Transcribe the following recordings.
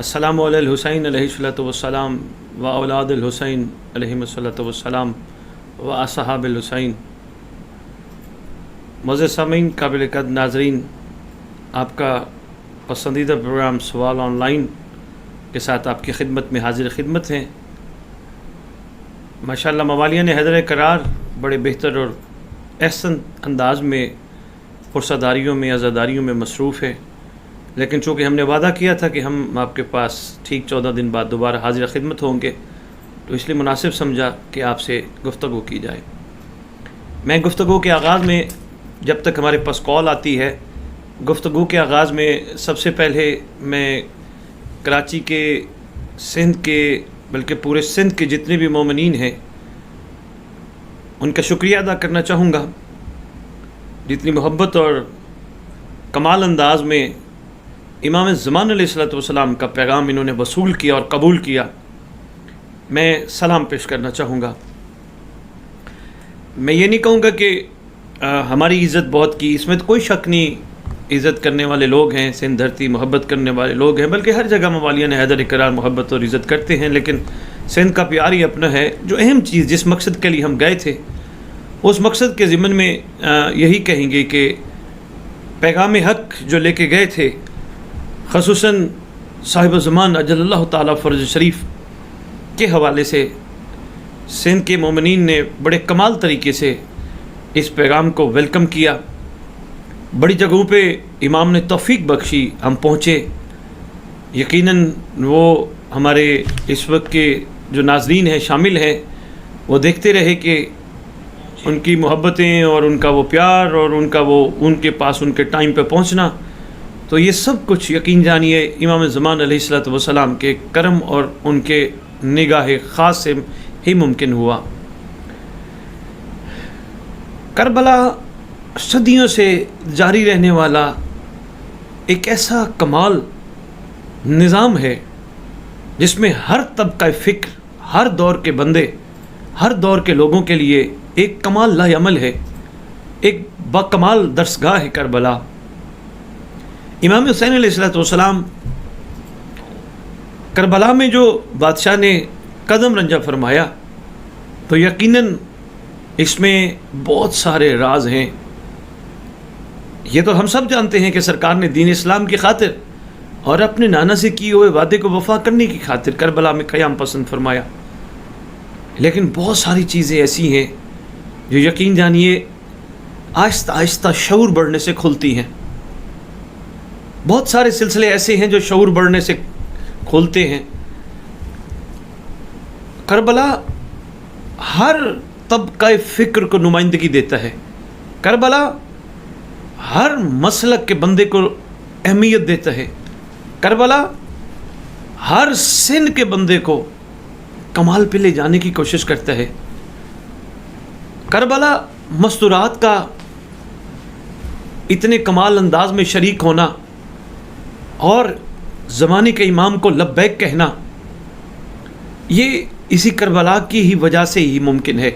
السلام علی الحسین علیہ الصلوۃ والسلام و اولاد الحسین علیہم الصلوۃ والسلام و اصحاب الحسین۔ معزز سامعین، قابل قدر ناظرین، آپ کا پسندیدہ پروگرام سوال آن لائن کے ساتھ آپ کی خدمت میں حاضر خدمت ہیں۔ ماشاءاللہ موالیان حیدر کرار بڑے بہتر اور احسن انداز میں پرساداریوں میں عزاداریوں میں مصروف ہے، لیکن چونکہ ہم نے وعدہ کیا تھا کہ ہم آپ کے پاس ٹھیک 14 دن بعد دوبارہ حاضر خدمت ہوں گے، تو اس لیے مناسب سمجھا کہ آپ سے گفتگو کی جائے۔ میں گفتگو کے آغاز میں، جب تک ہمارے پاس کال آتی ہے، گفتگو کے آغاز میں سب سے پہلے میں کراچی کے، سندھ کے، بلکہ پورے سندھ کے جتنے بھی مومنین ہیں ان کا شکریہ ادا کرنا چاہوں گا، جتنی محبت اور کمال انداز میں امام زمان علیہ الصلوۃ والسلام کا پیغام انہوں نے وصول کیا اور قبول کیا۔ میں سلام پیش کرنا چاہوں گا۔ میں یہ نہیں کہوں گا کہ ہماری عزت بہت کی، اس میں تو کوئی شک نہیں، عزت کرنے والے لوگ ہیں، سندھ دھرتی محبت کرنے والے لوگ ہیں، بلکہ ہر جگہ موالیان حیدر کرار محبت اور عزت کرتے ہیں، لیکن سندھ کا پیار ہی اپنا ہے۔ جو اہم چیز جس مقصد کے لیے ہم گئے تھے، اس مقصد کے ضمن میں یہی کہیں گے کہ پیغام حق جو لے کے گئے تھے، خصوصاً صاحب زمان اجل اللہ تعالیٰ فرج شریف کے حوالے سے سندھ کے مومنین نے بڑے کمال طریقے سے اس پیغام کو ویلکم کیا۔ بڑی جگہوں پہ امام نے توفیق بخشی، ہم پہنچے۔ یقیناً وہ ہمارے اس وقت کے جو ناظرین ہیں، شامل ہیں، وہ دیکھتے رہے کہ ان کی محبتیں اور ان کا وہ پیار اور ان کے پاس ان کے ٹائم پہ پہنچنا، تو یہ سب کچھ یقین جانیے امام زمان علیہ الصلوۃ والسلام کے کرم اور ان کے نگاہ خاص سے ہی ممکن ہوا۔ کربلا صدیوں سے جاری رہنے والا ایک ایسا کمال نظام ہے جس میں ہر طبقہ فکر، ہر دور کے بندے، ہر دور کے لوگوں کے لیے ایک کمال لاعمل ہے، ایک باکمال درسگاہ ہے کربلا۔ امام حسین علیہ الصلوۃ والسلام کربلا میں جو بادشاہ نے قدم رنجہ فرمایا، تو یقیناً اس میں بہت سارے راز ہیں۔ یہ تو ہم سب جانتے ہیں کہ سرکار نے دین اسلام کی خاطر اور اپنے نانا سے کیے ہوئے وعدے کو وفا کرنے کی خاطر کربلا میں قیام پسند فرمایا، لیکن بہت ساری چیزیں ایسی ہیں جو یقین جانیے آہستہ آہستہ شعور بڑھنے سے کھلتی ہیں۔ بہت سارے سلسلے ایسے ہیں جو شعور بڑھنے سے کھولتے ہیں۔ کربلا ہر طبقہ فکر کو نمائندگی دیتا ہے، کربلا ہر مسلک کے بندے کو اہمیت دیتا ہے، کربلا ہر سن کے بندے کو کمال پہ لے جانے کی کوشش کرتا ہے۔ کربلا مستورات کا اتنے کمال انداز میں شریک ہونا اور زمانے کے امام کو لبیک کہنا، یہ اسی کربلا کی ہی وجہ سے ہی ممکن ہے۔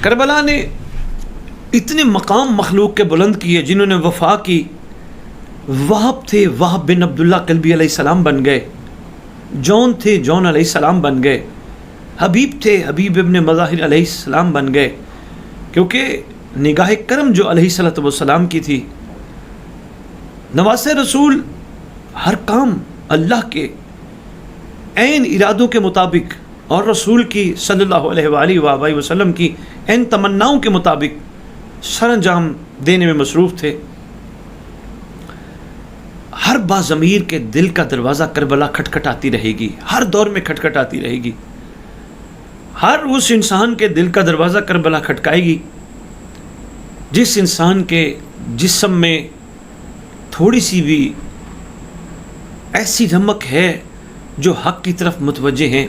کربلا نے اتنے مقام مخلوق کے بلند کیے جنہوں نے وفا کی۔ وہب تھے، وہب بن عبداللہ قلبی علیہ السلام بن گئے، جون تھے، جون علیہ السلام بن گئے، حبیب تھے، حبیب ابن مظاہر علیہ السلام بن گئے، کیونکہ نگاہ کرم جو علیہ الصلوۃ والسلام کی تھی۔ نواز رسول ہر کام اللہ کے عین ارادوں کے مطابق اور رسول کی صلی اللہ علیہ وآلہ وآلہ وسلم کی عین تمناؤں کے مطابق سر انجام دینے میں مصروف تھے۔ ہر باضمیر کے دل کا دروازہ کربلا کھٹکھٹاتی رہے گی، ہر دور میں کھٹکھٹاتی رہے گی۔ ہر اس انسان کے دل کا دروازہ کربلا کھٹکائے گی جس انسان کے جسم میں تھوڑی سی بھی ایسی رمق ہے جو حق کی طرف متوجہ ہیں۔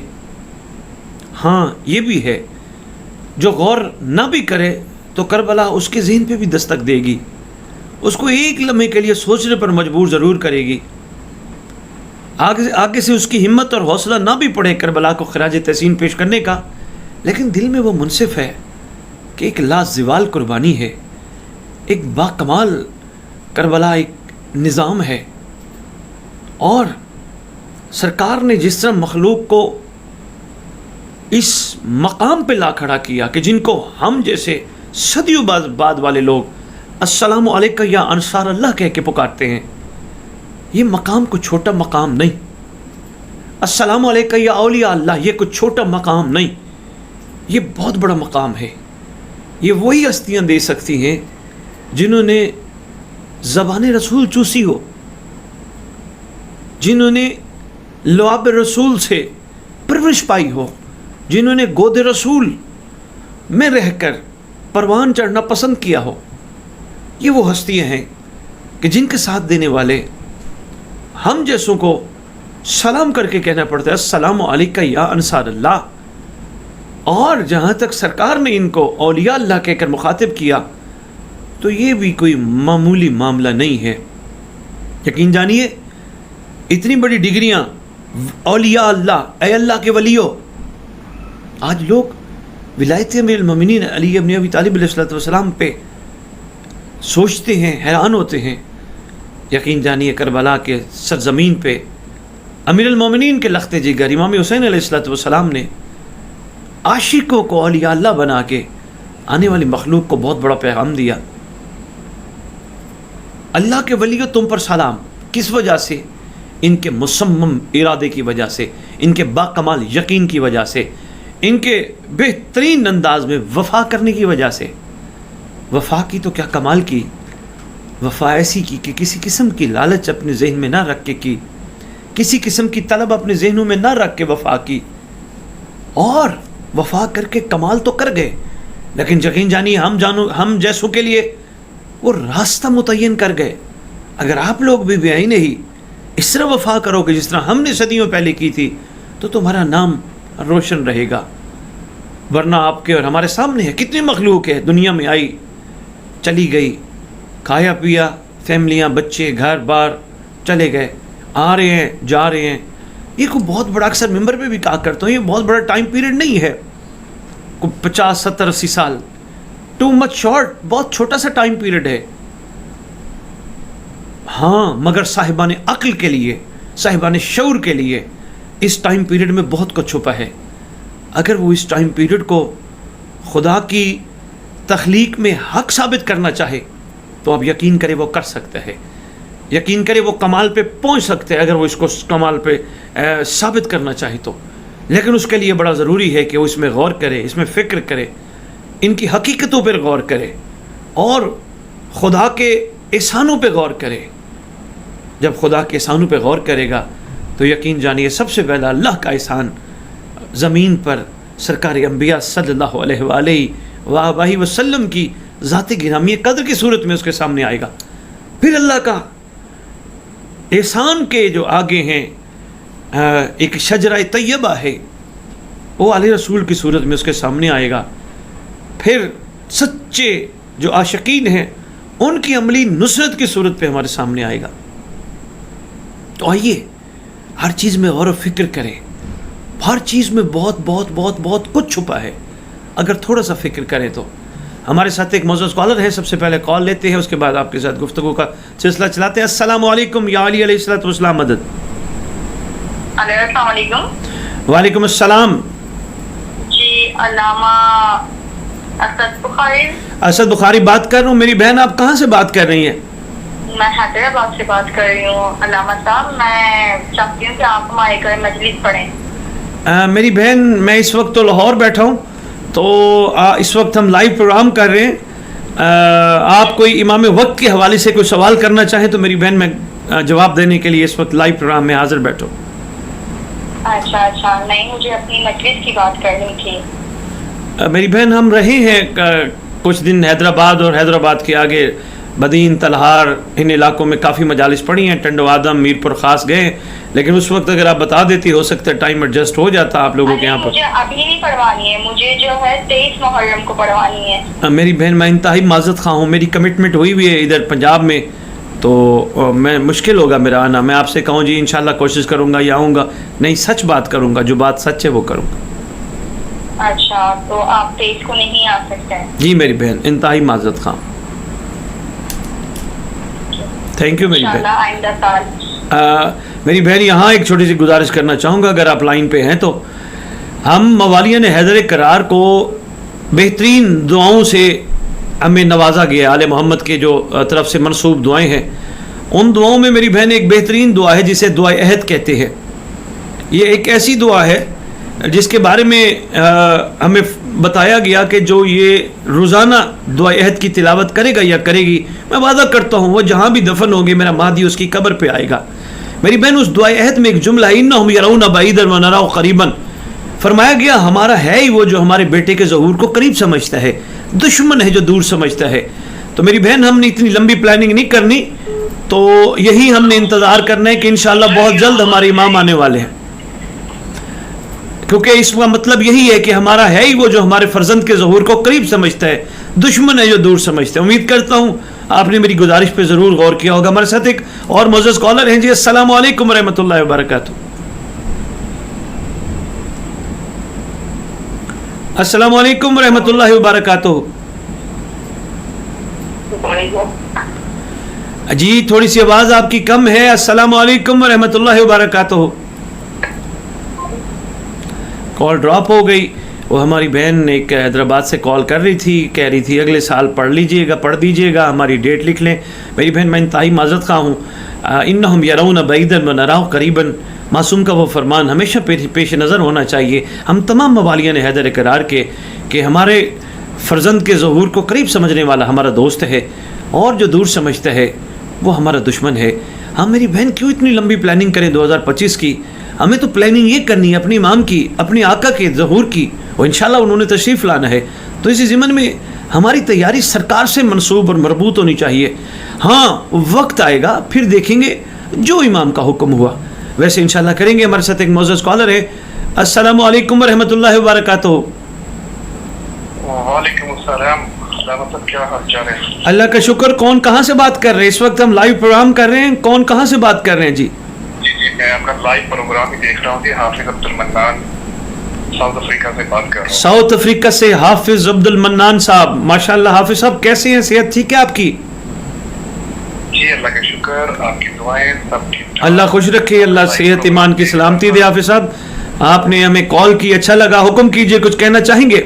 ہاں یہ بھی ہے، جو غور نہ بھی کرے تو کربلا اس کے ذہن پہ بھی دستک دے گی، اس کو ایک لمحے کے لیے سوچنے پر مجبور ضرور کرے گی۔ آگے سے اس کی ہمت اور حوصلہ نہ بھی پڑے کربلا کو خراج تحسین پیش کرنے کا، لیکن دل میں وہ منصف ہے کہ ایک لازوال قربانی ہے، ایک باکمال کربلا ایک نظام ہے، اور سرکار نے جس طرح مخلوق کو اس مقام پہ لا کھڑا کیا کہ جن کو ہم جیسے صدیوں بعد والے لوگ السلام علیکم یا انصار اللہ کہہ کے پکارتے ہیں، یہ مقام کوئی چھوٹا مقام نہیں. السلام علیکم یا اولیاء اللہ یہ کوئی چھوٹا مقام نہیں، یہ بہت بڑا مقام ہے. یہ وہی ہستیاں دے سکتی ہیں جنہوں نے زبان رسول چوسی ہو، جنہوں نے لعاب رسول سے پرورش پائی ہو، جنہوں نے گود رسول میں رہ کر پروان چڑھنا پسند کیا ہو. یہ وہ ہستیاں ہیں کہ جن کے ساتھ دینے والے ہم جیسوں کو سلام کر کے کہنا پڑتا ہے السلام علیکم یا انصار اللہ. اور جہاں تک سرکار نے ان کو اولیاء اللہ کہہ کر مخاطب کیا تو یہ بھی کوئی معمولی معاملہ نہیں ہے. یقین جانیے اتنی بڑی ڈگریاں اولیاء اللہ، اے اللہ کے ولیو. آج لوگ ولایت امیر المومنین علی ابن ابی طالب علیہ السلام پہ سوچتے ہیں، حیران ہوتے ہیں. یقین جانیے کربلا کے سرزمین پہ امیر المومنین کے لخت جگر امام حسین علیہ السلام نے عاشقوں کو اولیاء اللہ بنا کے آنے والی مخلوق کو بہت بڑا پیغام دیا. اللہ کے ولیو تم پر سلام. کس وجہ سے؟ ان کے مصمم ارادے کی وجہ سے، ان کے باکمال یقین کی وجہ سے، ان کے بہترین انداز میں وفا کرنے کی وجہ سے. وفا کی تو کیا کمال کی، وفا ایسی کی کہ کسی قسم کی لالچ اپنے ذہن میں نہ رکھ کے کی، کسی قسم کی طلب اپنے ذہنوں میں نہ رکھ کے وفا کی، اور وفا کر کے کمال تو کر گئے. لیکن یقین جانیے ہم جیسوں کے لیے وہ راستہ متعین کر گئے. اگر آپ لوگ بھی بیائی نہیں اس طرح وفا کرو کہ جس طرح ہم نے صدیوں پہلے کی تھی تو تمہارا نام روشن رہے گا. ورنہ آپ کے اور ہمارے سامنے ہے کتنی مخلوق ہے دنیا میں آئی چلی گئی، کھایا پیا، فیملیاں، بچے، گھر بار چلے گئے، آ رہے ہیں جا رہے ہیں. یہ کوئی بہت بڑا، اکثر ممبر پہ بھی کہا کرتا ہوں، یہ بہت بڑا ٹائم پیریڈ نہیں ہے. کوئی 50 70 80 سال، ٹو مچ شارٹ، بہت چھوٹا سا ٹائم پیریڈ ہے. ہاں مگر صاحبان عقل کے لیے، صاحبان شعور کے لیے اس ٹائم پیریڈ میں بہت کچھ چھپا ہے. اگر وہ اس ٹائم پیریڈ کو خدا کی تخلیق میں حق ثابت کرنا چاہے تو اب یقین کرے وہ کر سکتا ہے، یقین کرے وہ کمال پہ پہنچ سکتے ہیں اگر وہ اس کو کمال پہ ثابت کرنا چاہے تو. لیکن اس کے لیے بڑا ضروری ہے کہ وہ اس میں غور کرے، اس میں فکر کرے، ان کی حقیقتوں پر غور کرے اور خدا کے احسانوں پہ غور کرے. جب خدا کے احسانوں پہ غور کرے گا تو یقین جانیے سب سے پہلا اللہ کا احسان زمین پر سرکار انبیاء صلی اللہ علیہ وآلہ وسلم کی ذات گرامی قدر کی صورت میں اس کے سامنے آئے گا. پھر اللہ کا احسان کے جو آگے ہیں ایک شجرہ طیبہ ہے وہ علی رسول کی صورت میں اس کے سامنے آئے گا. پھر سچے جو عاشقین ہیں ان کی عملی نصرت کی صورت پہ ہمارے سامنے آئے گا. تو آئیے ہر چیز میں غور و فکر کریں. ہر چیز میں بہت بہت بہت بہت کچھ چھپا ہے اگر تھوڑا سا فکر کریں تو. ہمارے ساتھ ایک معزز کالر ہے، سب سے پہلے کال لیتے ہیں، اس کے بعد آپ کے ساتھ گفتگو کا سلسلہ چلاتے ہیں. السلام علیکم یا علی علیہ السلام مدد. السلام علیکم. وعلیکم السلام. جی علامہ اسد بخاری. اسد بخاری بات کر رہا ہوں. میری بہن آپ کہاں سے بات کر رہی ہیں؟ میں حیدرآباد سے بات کر رہی ہوں. علامہ صاحب میں چاہتی ہوں کہ آپ ہمارے گھر مجلس پڑھیں. میری بہن میں اس وقت تو لاہور بیٹھا ہوں، تو اس وقت ہم لائیو پروگرام کر رہے ہیں. آپ کوئی امام وقت کے حوالے سے کوئی سوال کرنا چاہیں تو میری بہن میں جواب دینے کے لیے اس وقت لائیو پروگرام میں حاضر بیٹھو. اچھا نہیں، مجھے اپنی مجلس کی بات کرنی تھی. میری بہن ہم رہے ہیں کچھ دن حیدرآباد اور حیدرآباد کے آگے بدین، تلہار، ان علاقوں میں کافی مجالس پڑھی ہیں. ٹنڈو آدم، میر پور خاص گئے، لیکن اس وقت اگر آپ بتا دیتی ہو سکتا ہے ٹائم ایڈجسٹ ہو جاتا آپ لوگوں کے یہاں پر. مجھے ابھی نہیں پڑھوانی ہے، مجھے جو ہے 23 محرم کو پڑھوانی ہے. میری بہن میں انتہائی معذرت خواہ ہوں، میری کمٹمنٹ ہوئی ہوئی ہے ادھر پنجاب میں، تو میں مشکل ہوگا میرا آنا. میں آپ سے کہوں جی انشاءاللہ کوشش کروں گا یا آؤں گا. نہیں، سچ بات کروں گا، جو بات سچ ہے وہ کروں گا. اچھا تو آپ 23 کو نہیں آ سکتے ہیں؟ جی میری بہن انتہائی معذرت خواہ. تھینک یو میری بہن. آئندہ سال میری بہن یہاں ایک چھوٹی سی گزارش کرنا چاہوں گا اگر آپ لائن پہ ہیں تو. ہم موالیان حیدر کرار کو بہترین دعاؤں سے ہمیں نوازا گیا. آل محمد کے جو طرف سے منسوب دعائیں ہیں ان دعاؤں میں میری بہن ایک بہترین دعا ہے جسے دعا عہد کہتے ہیں. یہ ایک ایسی دعا ہے جس کے بارے میں ہمیں بتایا گیا کہ جو یہ روزانہ دعا عہد کی تلاوت کرے گا یا کرے گی, میں وعدہ کرتا ہوں وہ جہاں بھی دفن ہوگی میرا مہدی اس کی قبر پہ آئے گا. میری بہن اس دعا عہد میں ایک جملہ ہے انہم یرون بعیدا ونراہ قریبا. فرمایا گیا ہمارا ہے ہی وہ جو ہمارے بیٹے کے ظہور کو قریب سمجھتا ہے, دشمن ہے جو دور سمجھتا ہے. تو میری بہن ہم نے اتنی لمبی پلاننگ نہیں کرنی, تو یہی ہم نے انتظار کرنا ہے کہ انشاءاللہ بہت جلد ہمارے امام آنے والے ہیں, کیونکہ اس کا مطلب یہی ہے کہ ہمارا ہے ہی وہ جو ہمارے فرزند کے ظہور کو قریب سمجھتا ہے, دشمن ہے جو دور سمجھتا ہے. امید کرتا ہوں آپ نے میری گزارش پہ ضرور غور کیا ہوگا. ہمارے ساتھ ایک اور معزز کالر ہیں. جی السلام علیکم ورحمۃ اللہ وبرکاتہ. السلام علیکم ورحمۃ اللہ وبرکاتہ. جی تھوڑی سی آواز آپ کی کم ہے. السلام علیکم ورحمۃ اللہ وبرکاتہ. کال ڈراپ ہو گئی. وہ ہماری بہن ایک حیدرآباد سے کال کر رہی تھی, کہہ رہی تھی اگلے سال پڑھ لیجئے گا, پڑھ دیجئے گا, ہماری ڈیٹ لکھ لیں. میری بہن میں انتہائی معذرت خواہ ہوں. انہم یرون بعیدا ونراہ قریبا, معصوم کا وہ فرمان ہمیشہ پیش نظر ہونا چاہیے ہم تمام موالیان حیدر کرار کے کہ ہمارے فرزند کے ظہور کو قریب سمجھنے والا ہمارا دوست ہے اور جو دور سمجھتا ہے وہ ہمارا دشمن ہے. ہم میری بہن کیوں اتنی لمبی پلاننگ کریں 2025 کی؟ ہمیں تو پلاننگ یہ کرنی ہے اپنے امام کی, اپنے آقا کے ظہور کی, اور انشاءاللہ انہوں نے تشریف لانا ہے. تو اسی ضمن میں ہماری تیاری سرکار سے منسوب اور مربوط ہونی چاہیے. ہاں وقت آئے گا پھر دیکھیں گے جو امام کا حکم ہوا ویسے انشاءاللہ کریں گے. ہمارے ساتھ ایک معزز کالر ہے. السلام علیکم ورحمۃ اللہ وبرکاتہ. وعلیکم السلام. کیا حال چال ہے؟ اللہ کا شکر. کون کہاں سے بات کر رہے ہیں؟ اس وقت ہم لائیو پروگرام کر رہے ہیں. کون کہاں سے بات کر رہے ہیں؟ جی جی میں آپ کا لائیو پروگرام ہی دیکھ رہا ہوں. جی حافظ عبد المنان ساؤتھ افریقہ سے بات کر رہا ہوں. ساؤتھ افریقہ سے حافظ عبد المنان صاحب. ماشاءاللہ حافظ صاحب کیسے ہیں؟ صحت ٹھیک ہے آپ کی؟ جی اللہ کا شکر, آپ کی دعائیں سب ٹھیک ٹھاک. اللہ خوش رکھے, اللہ صحت ایمان کی سلامتی دے. حافظ صاحب آپ نے ہمیں کال کی, اچھا لگا. حکم کیجئے, کچھ کہنا چاہیں گے؟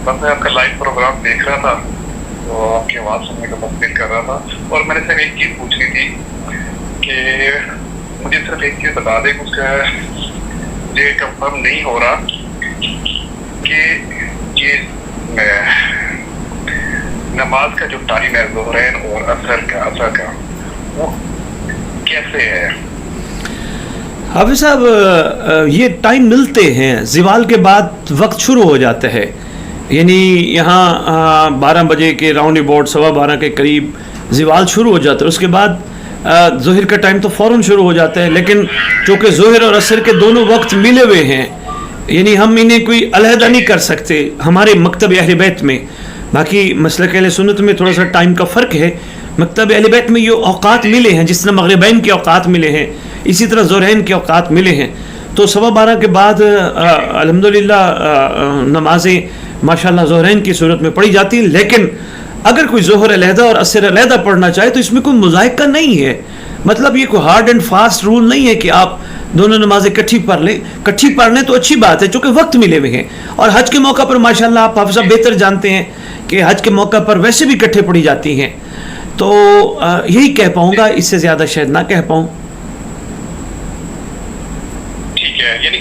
بس میں آپ کا لائیو پروگرام دیکھ رہا تھا تو آپ کی آواز سننے کا بس دل کر رہا تھا, اور میں نے صرف ایک چیز پوچھنی تھی کہ مجھے صرف ایک چیز بتا دیں. کچھ مجھے کنفرم نہیں ہو رہا کہ یہ نماز کا جو ٹائم ہے ظہرین اور عصر کا وہ کیسے ہے؟ حافظ صاحب یہ ٹائم ملتے ہیں, زوال کے بعد وقت شروع ہو جاتا ہے. یعنی یہاں 12 بجے کے راؤنڈ اباؤٹ 12:15 کے قریب زوال شروع ہو جاتا ہے. اس کے بعد ظہر کا ٹائم تو فوراً شروع ہو جاتا ہے, لیکن چونکہ ظہر اور عصر کے دونوں وقت ملے ہوئے ہیں یعنی ہم انہیں کوئی علیحدہ نہیں کر سکتے ہمارے مکتب اہل بیت میں. باقی مسلک اہل سنت میں تھوڑا سا ٹائم کا فرق ہے. مکتب اہل بیت میں یہ اوقات ملے ہیں, جس طرح مغربین کے اوقات ملے ہیں اسی طرح ظہرین کے اوقات ملے ہیں. تو 12:15 کے بعد الحمدللہ نمازیں ماشاءاللہ ظہرین کی صورت میں پڑھی جاتی ہیں. لیکن اگر کوئی ظہر علیحدہ اور عصر علیحدہ پڑھنا چاہے تو اس میں کوئی مذائقہ نہیں ہے. مطلب یہ کوئی ہارڈ اینڈ فاسٹ رول نہیں ہے کہ آپ دونوں نمازیں کٹھی پڑھ لیں. کٹھی پڑھ لیں تو اچھی بات ہے چونکہ وقت ملے ہوئے ہیں. اور حج کے موقع پر ماشاءاللہ آپ حافظ صاحب بہتر جانتے ہیں کہ حج کے موقع پر ویسے بھی کٹھے پڑھی جاتی ہیں. تو یہی کہہ پاؤں گا, اس سے زیادہ شاید نہ کہہ پاؤں. ٹھیک ہے, یعنی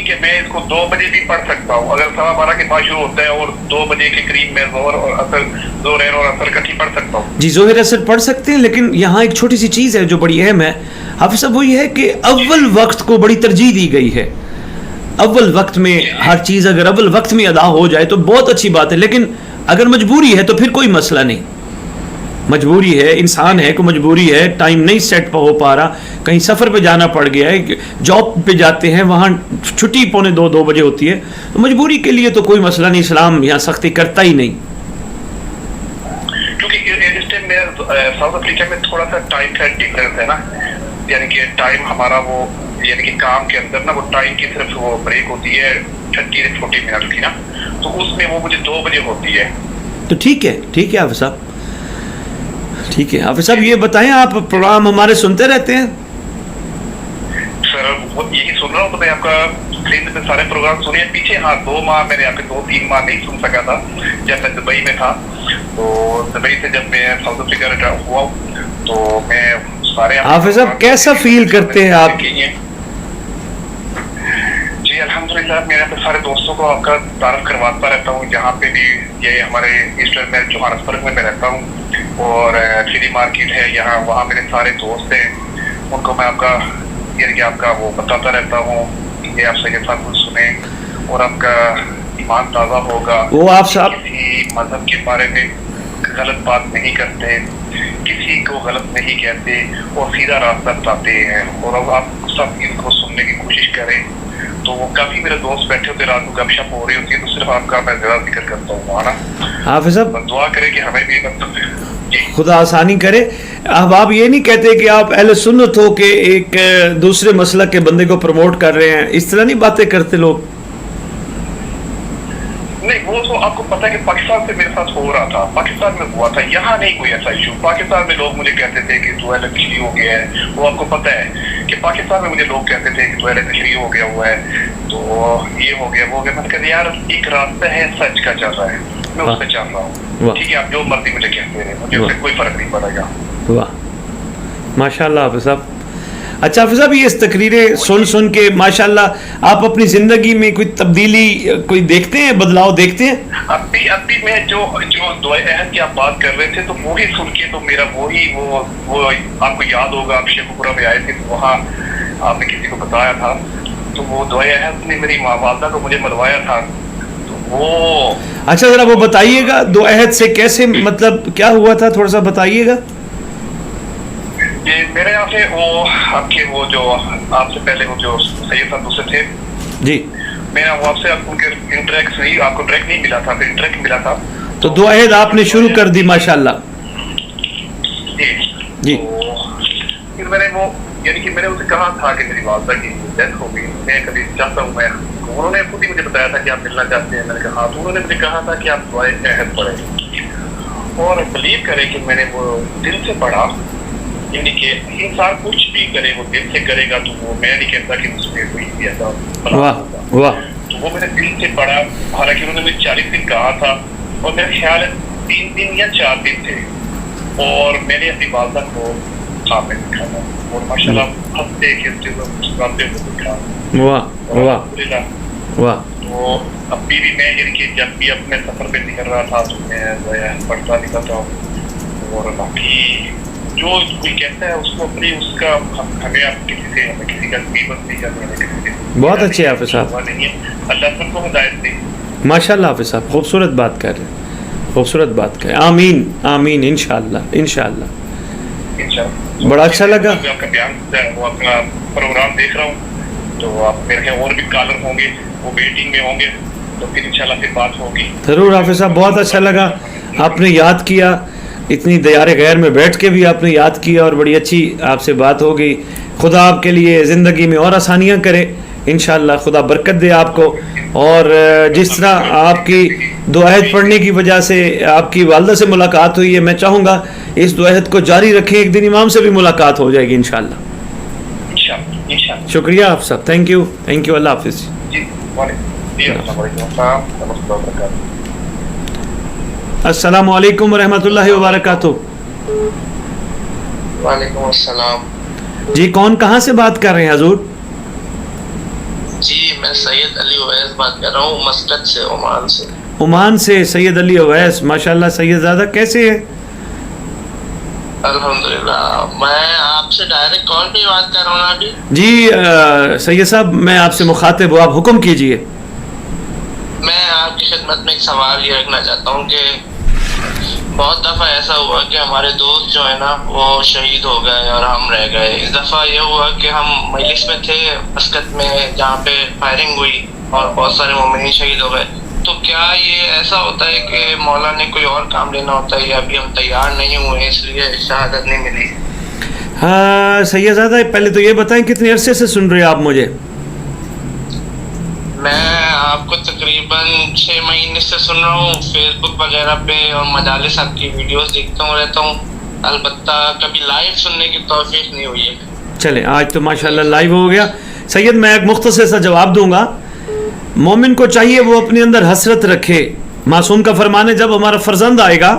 کہ میں اس کو 2 بجے بھی پڑھ سکتا ہوں اگر 12:15 کے بعد شروع ہوتا ہے, اور 2 بجے کے قریب میں ظہر اور عصر ظہرین اور عصر کٹھی پڑھ سکتا ہوں. جی ظہر عصر پڑھ سکتے ہیں, لیکن یہاں ایک چھوٹی سی چیز ہے جو بڑی اہم ہے حافظ صاحب, وہ یہ ہے کہ اول وقت کو بڑی ترجیح دی گئی ہے. اول وقت میں ہر چیز اگر اول وقت میں ادا ہو جائے تو بہت اچھی بات ہے, لیکن اگر مجبوری ہے تو پھر کوئی مسئلہ نہیں. مجبوری ہے, انسان ہے, کوئی مجبوری ہے, ٹائم نہیں سیٹ ہو پا رہا, کہیں سفر پہ جانا پڑ گیا ہے, جاب پہ جاتے ہیں, وہاں چھٹی 1:45-2 بجے ہوتی ہے, تو مجبوری کے لیے تو کوئی مسئلہ نہیں. اسلام یہاں سختی کرتا ہی نہیں. کیونکہ اس ٹائم میں ساؤتھ افریقہ میں تھوڑا سا ٹائم کا ڈفرینس ہے نا, یعنی کہ ٹائم ہمارا وہ یعنی کہ کام کے اندر نا وہ ٹائم کی صرف وہ بریک ہوتی ہے 30 سے 40 منٹ کی نا, تو اس میں وہ مجھے 2 بجے ہوتی ہے. تو ٹھیک ہے, ٹھیک ہے حافظ صاحب, ٹھیک ہے حافظ صاحب، یہ بتائیں آپ پروگرام ہمارے سنتے رہتے ہیں؟ سر یہی سن رہا ہوں، تو میں آپ کا سارے پروگرام سنے ہیں پیچھے. ہاں 2 ماہ میں نے آپ کے 2-3 ماہ نہیں سن سکا تھا جب میں دبئی میں تھا. تو دبئی سے جب میں ساؤتھ افریقہ ریٹرن ہوا تو میں سارے حافظ صاحب کیسا فیل کرتے ہیں آپ؟ جی الحمدللہ میں اپنے سارے دوستوں کو آپ کا تعارف کرواتا رہتا ہوں. جہاں پہ بھی یہ ہمارے ایسٹر میں جوہانسبرگ میں رہتا ہوں اور سٹی مارکیٹ ہے یہاں، وہاں میرے سارے دوست ہیں. ان کو میں آپ کا یعنی کہ آپ کا وہ بتاتا رہتا ہوں کہ آپ سید صاحب کو سنیں اور آپ کا ایمان تازہ ہوگا. وہ آپ صاحب کسی مذہب کے بارے میں غلط بات نہیں کرتے، کسی کو غلط نہیں کہتے اور سیدھا راستہ بتاتے ہیں. اور آپ سب ان کو سننے کی کوشش کریں. تو وہ کافی میرے دوست بیٹھے ہوتے رات کو گپ شپ ہو رہی ہوتی ہے، تو صرف آپ کا میں زیادہ ذکر کرتا ہوں نا. حافظ صاحب دعا کرے کہ ہمیں بھی خدا آسانی کرے. اب آپ یہ نہیں کہتے کہ آپ اہل سنت ہو کہ ایک دوسرے مسلک کے بندے کو پروموٹ کر رہے ہیں، اس طرح نہیں باتیں کرتے لوگ؟ نہیں، وہ تو آپ کو پتا ہے کہ پاکستان سے میرے ساتھ ہو رہا تھا، پاکستان میں ہوا تھا. یہاں نہیں کوئی ایسا ایشو. پاکستان میں لوگ مجھے کہتے تھے کہ تو اہل تشریع ہو گیا ہے. وہ آپ کو پتا ہے کہ پاکستان میں مجھے لوگ کہتے تھے کہ تو اہل تشریع ہو گیا ہوا ہے، تو یہ ہو گیا وہ ہو گیا. میں نے کہا یار ایک راستہ ہے سچ کا چل رہا ہے، میں اس پہ چل رہا ہوں. ٹھیک ہے آپ جو مرضی مجھے کہتے رہے، مجھے اس سے کوئی فرق نہیں پڑے گا. واہ ماشاء اللہ حافظ صاحب. اچھا حافظ صاحب یہ تقریریں سن کے ماشاءاللہ آپ اپنی زندگی میں کوئی تبدیلی کوئی دیکھتے ہیں، بدلاؤ دیکھتے ہیں؟ اب بھی میں جو دعائے عہد کی آپ بات کر رہے تھے تو وہی سن کے تو میرا وہی وہ آپ کو یاد ہوگا آپ شیخ پورہ میں آئے تھے تو وہاں آپ نے کسی کو بتایا تھا تو وہ دعائے عہد نے میری والدہ کو مجھے ملوایا تھا. تو وہ اچھا ذرا وہ بتائیے گا دو عہد سے کیسے، مطلب کیا ہوا تھا، تھوڑا سا بتائیے گا. میرے یہاں سے وہ آپ کے وہ جو آپ سے پہلے وہ جو سید صاحب دوسرے تھے جی، میرا وہ آپ سے ان کے انٹریکٹ نہیں، آپ کو ٹریک نہیں ملا تھا، پھر انٹریکٹ ملا تھا تو دو عہد آپ نے شروع کر دی ماشاءاللہ. جی. پھر میں نے وہ یعنی کہ میں نے اسے کہا تھا کہ میری والدہ کی ڈیتھ ہو گئی، میں کبھی چاہتا ہوں میں، انہوں نے خود ہی مجھے بتایا تھا کہ آپ ملنا چاہتے ہیں. میں نے کہا تو انہوں نے مجھے کہا تھا کہ آپ دعائے عہد پڑھیں اور بلیو کریں کہ میں نے وہ دل سے پڑھا. یعنی کہ انسان کچھ بھی کرے وہ دل سے کرے گا تو وہ میں نہیں کہتا کہ اس میں کوئی بھی ایسا ہوگا. تو وہ میں نے دل سے پڑھا. حالانکہ انہوں نے مجھے 40 دن کہا تھا اور میرا خیال ہے 3 دن یا 4 دن تھے اور میں نے اپنی والدہ کو خواب میں دکھا تھا اور ماشاء اللہ ہفتے کھیلتے ہوئے مسکراتے ہوئے دکھا. واہ. تو ابھی بھی میں یعنی کہ جب بھی اپنے سفر پہ نکل رہا تھا تو میں پڑھتا نکلتا ہوں. اور باقی جو کوئی کہتا ہے اس کو اپنی اس کا ہمیں کسی کا قیمت نہیں کرنی ہے. بہت اچھے حافظ صاحب، اللہ سب کو ہدایت دے. ماشاء اللہ حافظ صاحب خوبصورت بات کر رہے ہیں، خوبصورت بات کر رہے ہیں. آمین آمین انشاءاللہ انشاءاللہ. بڑا اچھا لگا آپ کا بیان، وہ اپنا پروگرام دیکھ رہا ہوں تو آپ میرے خیال اور بھی کالر ہوں گے وہ ویٹنگ میں ہوں گے تو پھر انشاءاللہ پھر بات ہوگی. ضرور حافظ صاحب، بہت اچھا لگا آپ نے یاد کیا، اتنی دیار غیر میں بیٹھ کے بھی آپ نے یاد کیا اور بڑی اچھی آپ سے بات ہو گئی. خدا آپ کے لیے زندگی میں اور آسانیاں کرے انشاءاللہ، خدا برکت دے آپ کو. اور جس طرح آپ کی دو عہد پڑھنے کی وجہ سے آپ کی والدہ سے ملاقات ہوئی ہے، میں چاہوں گا اس دو عہد کو جاری رکھیں، ایک دن امام سے بھی ملاقات ہو جائے گی انشاءاللہ. شکریہ آپ صاحب، تھینک یو اللہ حافظ. السلام علیکم ورحمۃ اللہ وبرکاتہ. وعلیکم السلام. جی کون کہاں سے بات کر رہے ہیں حضور؟ جی میں سید علی اویس بات کر رہا ہوں مسقط سے، عمان سے. عمان سے سید علی اویس، ماشاءاللہ سید زادہ کیسے ہیں؟ الحمدللہ. میں آپ سے ڈائریکٹ کال پہ بات کر رہا ہوں ابھی. جی سید صاحب میں آپ سے مخاطب ہوں، آپ حکم کیجئے. میں آپ کی خدمت میں ایک سوال یہ رکھنا چاہتا ہوں کہ بہت دفعہ ایسا ہوا کہ ہمارے دوست جو ہے نا وہ شہید ہو گئے اور ہم رہ گئے. اس دفعہ یہ ہوا کہ ہم مجلس میں تھے مسقط میں جہاں پہ فائرنگ ہوئی اور بہت سارے مومنین شہید ہو گئے. تو کیا یہ ایسا ہوتا ہے کہ مولا نے کوئی اور کام لینا ہوتا ہے یا ابھی ہم تیار نہیں ہوئے اس لیے شہادت نہیں ملی؟ ہاں سید زادہ پہلے تو یہ بتائیں کتنے عرصے سے سن رہے ہیں آپ مجھے؟ میں آپ کو تقریباً 6 مہینے سے سن رہا ہوں، فیس بک وغیرہ پہ اور مجالس آپ کی ویڈیوز دیکھتا ہوں رہتا ہوں. البتہ کبھی لائیو سننے کی توفیق نہیں ہوئی ہے. چلیں آج تو ماشاءاللہ لائیو ہو گیا. سید میں ایک مختصر سا جواب دوں گا. مومن کو چاہیے وہ اپنے اندر حسرت رکھے. معصوم کا فرمان ہے جب ہمارا فرزند آئے گا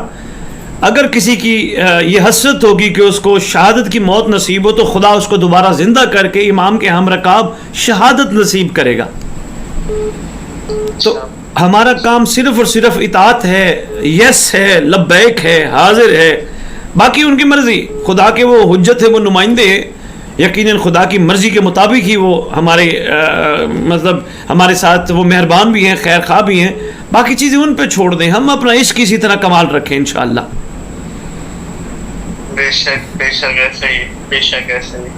اگر کسی کی یہ حسرت ہوگی کہ اس کو شہادت کی موت نصیب ہو تو خدا اس کو دوبارہ زندہ کر کے امام کے ہم رکاب شہادت نصیب کرے گا. تو ہمارا کام صرف اور صرف اطاعت ہے, یس ہے, لبیک ہے, حاضر ہے. باقی ان کی مرضی, خدا کے وہ حجت ہے, وہ نمائندے ہیں. یقیناً خدا کی مرضی کے مطابق ہی وہ ہمارے مطلب ہمارے ساتھ وہ مہربان بھی ہیں, خیر خواہ بھی ہیں. باقی چیزیں ان پہ چھوڑ دیں, ہم اپنا عشق اسی طرح کمال رکھیں انشاءاللہ. بے شک ایسا ہی, بے شک ایسا ہی.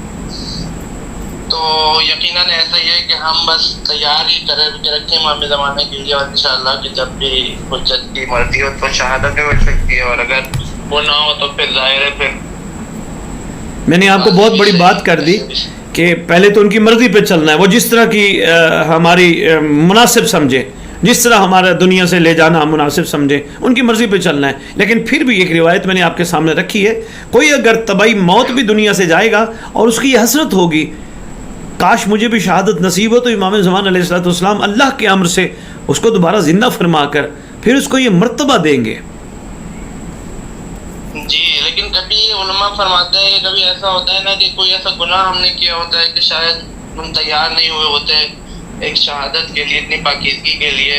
تو یقیناً ایسا ہی ہے کہ ہم بس تیار ہی کر رکھیں امام زمانے کے لیے, اور انشاءاللہ کہ جب بھی حجت کی مرضی ہو تو شہادت ہو سکتی ہے, اور اگر وہ نہ ہو تو پھر ظاہر ہے پھر میں نے آپ کو بہت بڑی بات کر دی کہ پہلے تو ان کی مرضی پہ چلنا ہے, وہ جس طرح کی ہماری مناسب سمجھیں, جس طرح ہمارا دنیا سے لے جانا ہم مناسب سمجھیں, ان کی مرضی پہ چلنا ہے. لیکن پھر بھی ایک روایت میں نے آپ کے سامنے رکھی ہے, کوئی اگر طبعی موت بھی دنیا سے جائے گا اور اس کی یہ حسرت ہوگی کاش مجھے بھی شہادت نصیب ہو, تو امام زمان علیہ السلام اللہ کے امر سے اس کو دوبارہ زندہ فرما کر پھر اس کو یہ مرتبہ دیں گے. جی. لیکن کبھی علماء فرماتے ہیں کہ کبھی ایسا ہوتا ہے نا کہ کوئی ایسا گناہ ہم نے کیا ہوتا ہے کہ شاید ہم تیار نہیں ہوئے ہوتے ایک شہادت کے لیے, اتنی پاکیزگی کے لیے,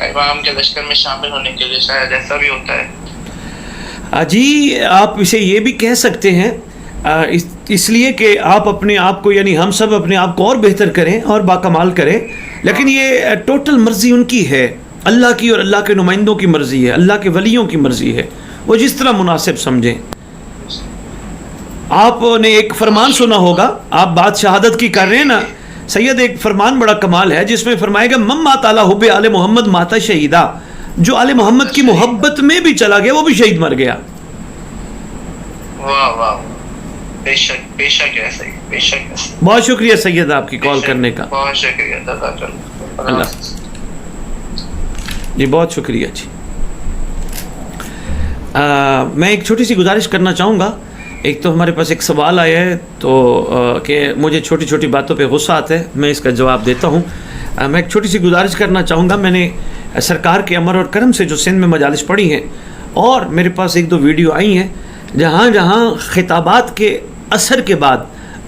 امام کے لشکر میں شامل ہونے کے لیے. شاید ایسا بھی ہوتا ہے. جی آپ اسے یہ بھی کہہ سکتے ہیں, اس لیے کہ آپ اپنے آپ کو یعنی ہم سب اپنے آپ کو اور بہتر کریں اور باکمال کریں, لیکن یہ ٹوٹل مرضی ان کی ہے, اللہ کی اور اللہ کے نمائندوں کی مرضی ہے, اللہ کے ولیوں کی مرضی ہے, وہ جس طرح مناسب سمجھیں. آپ نے ایک فرمان سنا ہوگا, آپ بات شہادت کی کر رہے ہیں نا سید, ایک فرمان بڑا کمال ہے جس میں فرمائے گا مم تعالی حب آل محمد ماتا شہیدہ, جو آل محمد کی محبت میں بھی چلا گیا وہ بھی شہید مر گیا. واہ واہ, بے شک ایسا ہی, بے شک ایسا. بہت شکریہ سید آپ کی کال کرنے کا. بہت شکریہ, اللہ جی, بہت شکریہ جی. میں ایک چھوٹی سی گزارش کرنا چاہوں گا. ایک تو ہمارے پاس ایک سوال آیا ہے تو کہ مجھے چھوٹی چھوٹی باتوں پہ غصہ آتا ہے, میں اس کا جواب دیتا ہوں. میں ایک چھوٹی سی گزارش کرنا چاہوں گا. میں نے سرکار کے امر اور کرم سے جو سندھ میں مجالس پڑھی ہیں, اور میرے پاس ایک دو ویڈیو آئی ہیں جہاں جہاں خطابات کے اثر کے بعد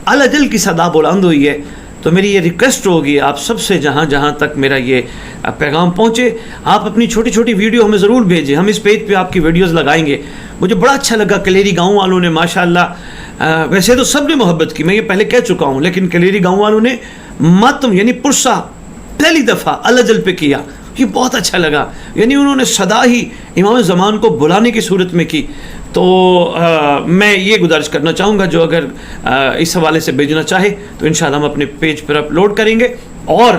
الجل کی صدا بلند ہوئی ہے, تو میری یہ ریکویسٹ ہوگی آپ سب سے, جہاں جہاں تک میرا یہ پیغام پہنچے, آپ اپنی چھوٹی چھوٹی ویڈیو ہمیں ضرور بھیجیں. ہم اس پیج پہ آپ کی ویڈیوز لگائیں گے. مجھے بڑا اچھا لگا کلیری گاؤں والوں نے ماشاءاللہ, ویسے تو سب نے محبت کی, میں یہ پہلے کہہ چکا ہوں, لیکن کلیری گاؤں والوں نے ماتم یعنی پرسہ پہلی دفعہ الجل پہ کیا, یہ بہت اچھا لگا. یعنی انہوں نے صدا ہی امام زمان کو بلانے کی صورت میں کی. تو میں یہ گزارش کرنا چاہوں گا جو اگر اس حوالے سے بھیجنا چاہے تو انشاءاللہ ہم اپنے پیج پر اپلوڈ کریں گے. اور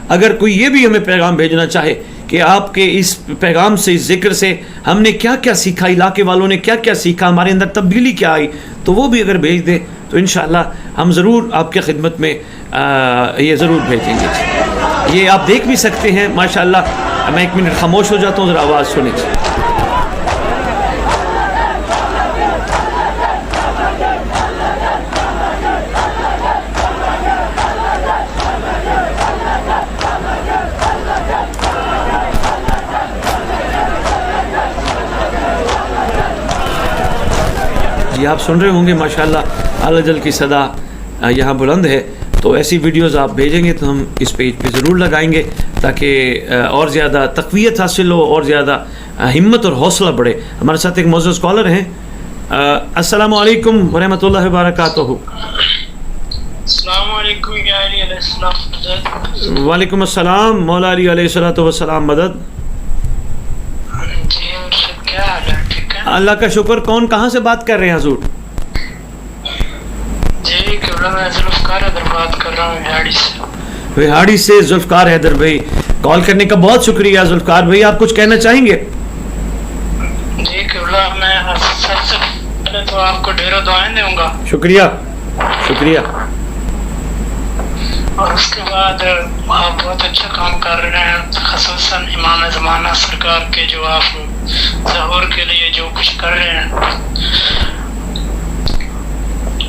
اگر کوئی یہ بھی ہمیں پیغام بھیجنا چاہے کہ آپ کے اس پیغام سے, اس ذکر سے ہم نے کیا کیا سیکھا, علاقے والوں نے کیا کیا سیکھا, ہمارے اندر تبدیلی کیا آئی, تو وہ بھی اگر بھیج دیں تو انشاءاللہ ہم ضرور آپ کے خدمت میں یہ ضرور بھیجیں گے. یہ آپ دیکھ بھی سکتے ہیں ماشاءاللہ. میں ایک منٹ خاموش ہو جاتا ہوں, ذرا آواز سنیں. جی آپ سن رہے ہوں گے ماشاءاللہ الجل کی صدا یہاں بلند ہے. تو ایسی ویڈیوز آپ بھیجیں گے تو ہم اس پیج پہ ضرور لگائیں گے تاکہ اور زیادہ تقویت حاصل ہو اور زیادہ ہمت اور حوصلہ بڑھے. ہمارے ساتھ ایک معزز کالر ہیں. السلام علیکم ورحمۃ اللہ وبرکاتہ. السلام علیکم یا علی علیہ السلام. وعلیکم السلام مولا علی علیہ الصلوۃ والسلام. مدد. جی کیا حال ہے؟ ٹھیک ہے, اللہ کا شکر. کون کہاں سے بات کر رہے ہیں حضور؟ جی میں ذوالفقار حیدر بات کر رہا ہوں وہاڑی سے. وہاڑی سے ذوالفقار حیدر بھائی, کال کرنے کا بہت شکریہ. ذوالفقار بھائی آپ کچھ کہنا چاہیں گے؟ جی میں سب سے پہلے تو آپ کو ڈھیروں دعائیں دوں گا. شکریہ شکریہ. اور اس کے بعد آپ بہت اچھا کام کر رہے ہیں, خصوصاً امام زمانہ سرکار کے جو آپ ظہور کے لیے جو کچھ کر رہے ہیں,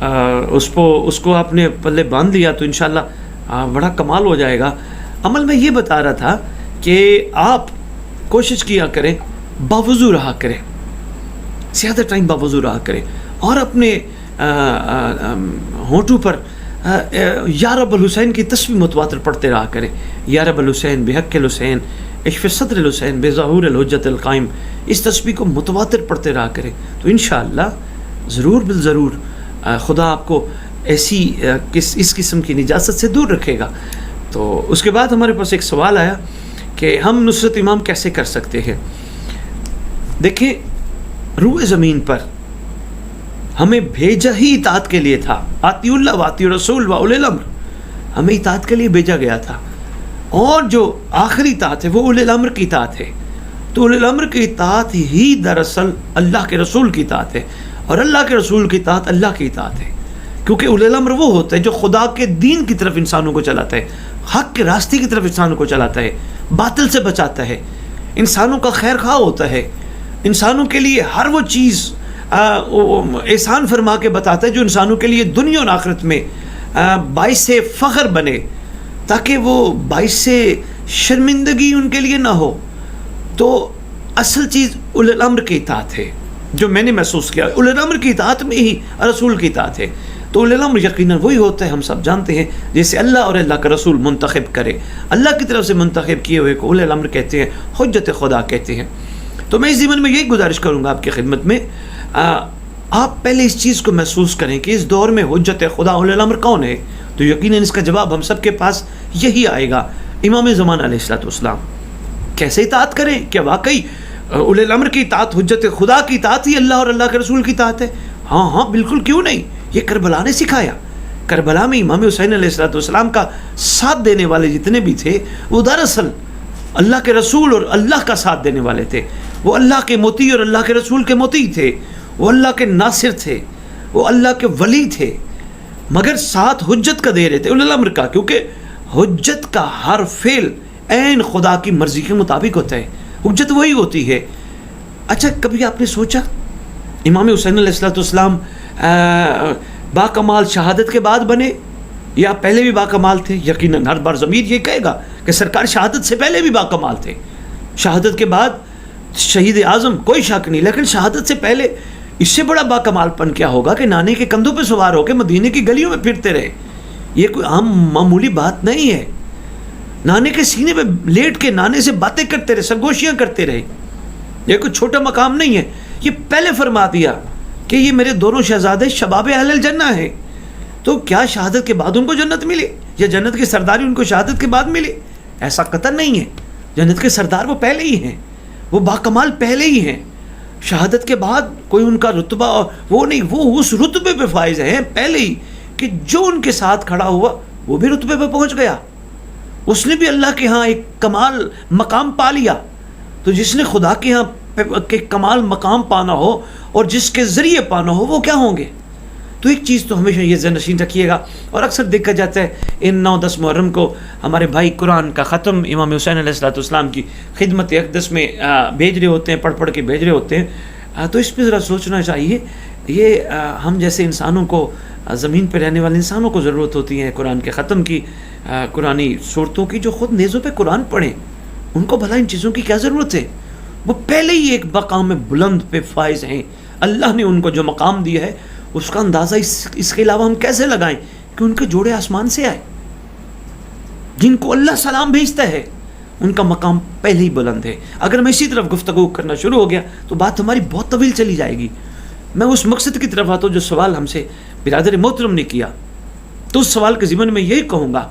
اس کو آپ نے پلے باندھ لیا تو انشاءاللہ بڑا کمال ہو جائے گا. عمل میں یہ بتا رہا تھا کہ آپ کوشش کیا کریں باوضو رہا کریں, زیادہ ٹائم باوضو رہا کریں, اور اپنے ہونٹوں پر یا رب الحسین کی تسبیح متواتر پڑھتے رہا کریں. یا رب الحسین بحق الحسین اشف صدر الحسین بظہور الحجت القائم, اس تسبیح کو متواتر پڑھتے رہا کریں تو انشاءاللہ ضرور بالضرور خدا آپ کو ایسی اس قسم کی نجاست سے دور رکھے گا. تو اس کے بعد ہمارے پاس ایک سوال آیا کہ ہم نصرت امام کیسے کر سکتے ہیں. دیکھیں, روح زمین پر ہمیں بھیجا ہی اطاعت کے لیے تھا. آتی اللہ واتی رسول و اولی الامر, ہمیں اطاعت کے لیے بھیجا گیا تھا, اور جو آخری اطاعت ہے وہ اولی الامر کی اطاعت ہے. تو اولی الامر کی اطاعت ہی دراصل اللہ کے رسول کی اطاعت ہے, اور اللہ کے رسول کی اطاعت اللہ کی اطاعت ہے, کیونکہ اولی الامر وہ ہوتا ہے جو خدا کے دین کی طرف انسانوں کو چلاتا ہے, حق کے راستے کی طرف انسانوں کو چلاتا ہے, باطل سے بچاتا ہے, انسانوں کا خیر خواہ ہوتا ہے, انسانوں کے لیے ہر وہ چیز احسان فرما کے بتاتا ہے جو انسانوں کے لیے دنیا اور آخرت میں باعث فخر بنے, تاکہ وہ باعث شرمندگی ان کے لیے نہ ہو. تو اصل چیز اولی الامر کی اطاعت ہے, جو میں نے محسوس کیا اولی الامر کی اطاعت میں ہی رسول کی اطاعت ہے. تو اولی الامر یقیناً وہی ہوتا ہے, ہم سب جانتے ہیں, جیسے اللہ اور اللہ کا رسول منتخب کرے, اللہ کی طرف سے منتخب کیے ہوئے کو اولی الامر کہتے ہیں, حجت خدا کہتے ہیں. تو میں اس ضمن میں یہی گزارش کروں گا آپ کی خدمت میں, آپ پہلے اس چیز کو محسوس کریں کہ اس دور میں حجت خدا اولی الامر کون ہے. تو یقیناً اس کا جواب ہم سب کے پاس یہی آئے گا, امام زمان علیہ الصلوۃ والسلام. کیسے اطاعت کریں؟ کیا واقعی اولی الامر کی اطاعت حجت خدا کی اطاعت ہی اللہ اور اللہ کے رسول کی اطاعت ہے؟ ہاں بالکل, کیوں نہیں. یہ کربلا نے سکھایا. کربلا میں امام حسین علیہ الصلوۃ والسلام کا ساتھ دینے والے جتنے بھی تھے وہ دراصل اللہ کے رسول اور اللہ کا ساتھ دینے والے تھے. وہ اللہ کے مطیع اور اللہ کے رسول کے مطیع تھے, وہ اللہ کے ناصر تھے, وہ اللہ کے ولی تھے, مگر ساتھ حجت کا دے رہے تھے اولی الامر کا, کیونکہ حجت کا ہر فعل عین خدا کی مرضی کے مطابق ہوتا ہے. حجت وہی ہوتی ہے. اچھا, کبھی آپ نے سوچا امام حسین علیہ الصلوۃ والسلام باکمال شہادت کے بعد بنے یا پہلے بھی باکمال تھے؟ یقیناً ہر بار ضمیر یہ کہے گا کہ سرکار شہادت سے پہلے بھی باکمال تھے, شہادت کے بعد شہید اعظم کوئی شک نہیں, لیکن شہادت سے پہلے اس سے بڑا باکمال پن کیا ہوگا کہ نانے کے کندھوں پہ سوار ہو کے مدینے کی گلیوں میں پھرتے رہے. یہ کوئی عام معمولی بات نہیں ہے. نانے کے سینے پہ لیٹ کے نانے سے باتیں کرتے رہے, سرگوشیاں کرتے رہے. یہ کوئی چھوٹا مقام نہیں ہے. یہ پہلے فرما دیا کہ یہ میرے دونوں شہزادے شباب اہل الجنہ ہیں. تو کیا شہادت کے بعد ان کو جنت ملی یا جنت کی سرداری ان کو شہادت کے بعد ملی؟ ایسا قطع نہیں ہے. جنت کے سردار وہ پہلے ہی ہیں, وہ باکمال پہلے ہی ہیں. شہادت کے بعد کوئی ان کا رتبہ وہ نہیں, وہ اس رتبے پہ فائز ہیں پہلے ہی کہ جو ان کے ساتھ کھڑا ہوا وہ بھی رتبے پہ پہنچ گیا, اس نے بھی اللہ کے ہاں ایک کمال مقام پا لیا. تو جس نے خدا کے ہاں کہ کمال مقام پانا ہو اور جس کے ذریعے پانا ہو وہ کیا ہوں گے؟ تو ایک چیز تو ہمیشہ یہ ذہن نشین رکھیے گا. اور اکثر دیکھا جاتا ہے ان 9-10 محرم کو ہمارے بھائی قرآن کا ختم امام حسین علیہ الصلوۃ والسلام کی خدمت اقدس میں بھیج رہے ہوتے ہیں, پڑھ کے بھیج رہے ہوتے ہیں. تو اس پہ ذرا سوچنا چاہیے. یہ ہم جیسے انسانوں کو, زمین پہ رہنے والے انسانوں کو ضرورت ہوتی ہے قرآن کے ختم کی, قرآنی صورتوں کی. جو خود نیزوں پہ قرآن پڑھیں ان کو بھلا ان چیزوں کی کیا ضرورت ہے؟ وہ پہلے ہی ایک مقام بلند پہ فائز ہیں. اللہ نے ان کو جو مقام دیا ہے اس کا اندازہ اس کے علاوہ ہم کیسے لگائیں کہ ان کے جوڑے آسمان سے آئے. جن کو اللہ سلام بھیجتا ہے ان کا مقام پہلے ہی بلند ہے. اگر میں اسی طرف گفتگو کرنا شروع ہو گیا تو بات ہماری بہت طویل چلی جائے گی. میں اس مقصد کی طرف آتا ہوں جو سوال ہم سے برادر محترم نے کیا. تو اس سوال کے ضمن میں یہی کہوں گا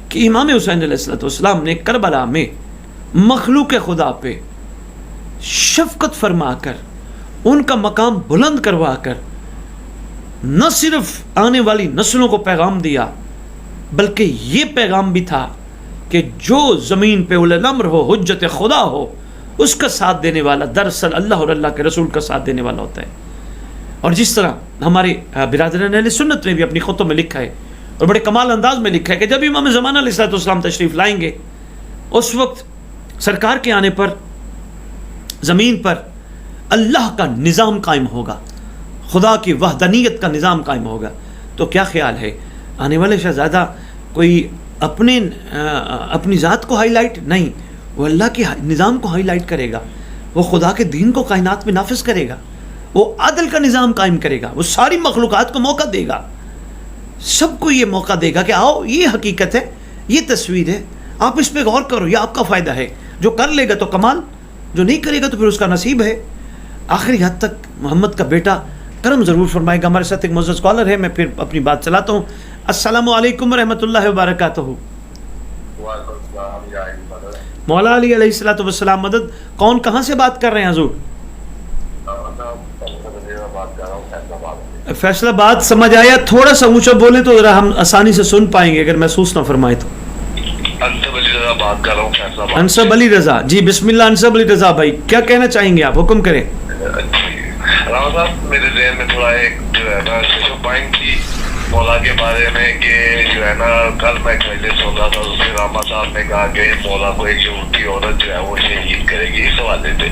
کہ امام حسین علیہ الصلوۃ والسلام نے کربلا میں مخلوق خدا پہ شفقت فرما کر ان کا مقام بلند کروا کر نہ صرف آنے والی نسلوں کو پیغام دیا بلکہ یہ پیغام بھی تھا کہ جو زمین پہ اولی الامر ہو, حجت خدا ہو, اس کا ساتھ دینے والا دراصل اللہ اور اللہ کے رسول کا ساتھ دینے والا ہوتا ہے. اور جس طرح ہمارے برادران اہل سنت نے بھی اپنی خطوں میں لکھا ہے اور بڑے کمال انداز میں لکھا ہے کہ جب امام زمانہ علیہ الصلوۃ والسلام تشریف لائیں گے اس وقت سرکار کے آنے پر زمین پر اللہ کا نظام قائم ہوگا, خدا کی وحدانیت کا نظام قائم ہوگا. تو کیا خیال ہے آنے والے شہزادہ کوئی اپنی ذات کو ہائی لائٹ نہیں، وہ اللہ کے نظام کو ہائی لائٹ کرے گا، وہ خدا کے دین کو کائنات میں نافذ کرے گا، وہ عدل کا نظام قائم کرے گا، وہ ساری مخلوقات کو موقع دے گا، سب کو یہ موقع دے گا کہ آؤ یہ حقیقت ہے، یہ تصویر ہے، آپ اس پہ غور کرو، یہ آپ کا فائدہ ہے، جو کر لے گا تو کمال، جو نہیں کرے گا تو پھر اس کا نصیب ہے۔ آخری حد تک محمد کا بیٹا کرم ضرور فرمائے گا۔ ہمارے ساتھ ایک معزز کالر ہے، میں پھر اپنی بات چلاتا ہوں۔ السلام علیکم ورحمۃ اللہ وبرکاتہ۔ مولا علی علیہ الصلوۃ والسلام مدد۔ کون کہاں سے بات کر رہے ہیں حضور؟ فیصل آباد سمجھ آیا، تھوڑا سا اونچا بولیں تو ذرا ہم آسانی سے سن پائیں گے، اگر محسوس نہ فرمائے تو۔ انصب علی رضا، جی بسم اللہ انصب علی رضا بھائی، کیا کہنا چاہیں گے آپ؟ حکم کریں۔ رانا صاحب میرے ذہن میں تھوڑا ایک جو ہے نا پوائنٹ تھی مولا کے بارے میں کہ جو ہے نا کل میں مجلس ہوتا تھا، اس میں راما صاحب نے کہا کہ مولا کو ایک یہودی عورت جو ہے وہ شہید کرے گی، اس حوالے سے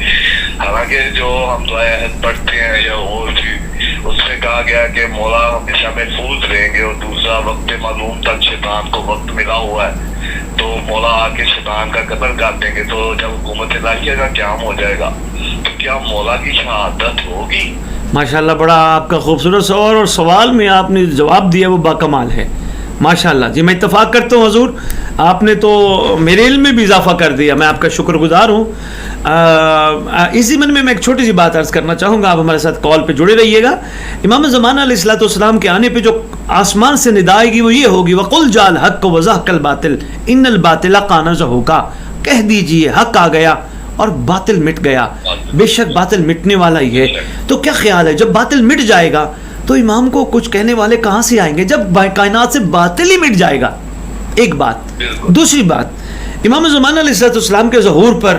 حالانکہ جو ہم دعائیں عہد پڑھتے ہیں یا وہ اس میں کہا گیا کہ مولا ہمیشہ محفوظ رہیں گے، اور دوسرا وقت معلوم تک شیطان کو وقت ملا ہوا ہے تو مولا آ کے شیطان کا قتل کر دیں گے، تو جب حکومت الہیہ کا قیام ہو جائے گا تو کیا مولا کی شہادت ہوگی؟ ماشاءاللہ بڑا آپ کا خوبصورت سوال، اور سوال میں آپ نے جواب دیا وہ باکمال ہے ماشاءاللہ۔ جی میں اتفاق کرتا ہوں حضور، آپ نے تو میرے علم میں بھی اضافہ کر دیا، میں آپ کا شکر گزار ہوں۔ اسی من میں ایک چھوٹی سی بات عرض کرنا چاہوں گا، آپ ہمارے ساتھ کال پہ جڑے رہیے گا۔ امام زمانہ علیہ الصلوۃ والسلام کے آنے پہ جو آسمان سے ندا آئے گی وہ یہ ہوگی، وَقُلْ جَاءَ الْحَقُّ وَزَهَقَ الْبَاطِلُ إِنَّ الْبَاطِلَ كَانَ زَهُوقًا، کہہ دیجئے حق آ گیا اور باطل مٹ گیا، بے شک باطل مٹنے والا ہی ہے۔ تو کیا خیال ہے جب باطل مٹ جائے گا تو امام کو کچھ کہنے والے کہاں سے آئیں گے، جب کائنات سے باطل ہی مٹ جائے گا؟ ایک بات۔ دوسری بات، امام زمانہ علیہ السلام کے ظہور پر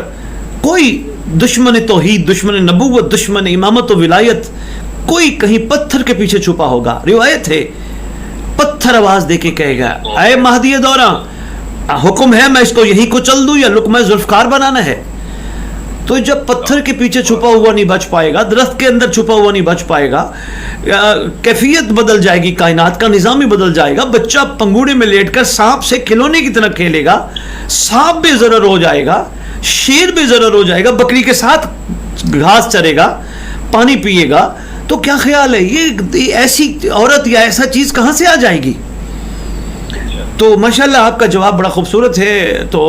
کوئی دشمن توحید، دشمن نبوت، دشمن امامت و ولایت کوئی کہیں پتھر کے پیچھے چھپا ہوگا۔ روایت ہے پتھر آواز دے کے کہے گا اے مہدی دوراں، حکم ہے میں اس کو یہیں کو چل دوں یا لقمہ ذوالفقار بنانا ہے؟ تو جب پتھر کے پیچھے چھپا ہوا نہیں بچ پائے گا، درخت کے اندر چھپا ہوا نہیں بچ پائے گا، کیفیت بدل جائے گی، کائنات کا نظام ہی بدل جائے گا۔ بچہ پنگوڑے میں لیٹ کر سانپ سے کھلونے کی طرح کھیلے گا، سانپ بے ضرر ہو جائے گا، شیر بے ضرر ہو جائے گا، بکری کے ساتھ گھاس چرے گا، پانی پیے گا، تو کیا خیال ہے یہ ایسی عورت یا ایسا چیز کہاں سے آ جائے گی؟ تو ماشاءاللہ آپ کا جواب بڑا خوبصورت ہے۔ تو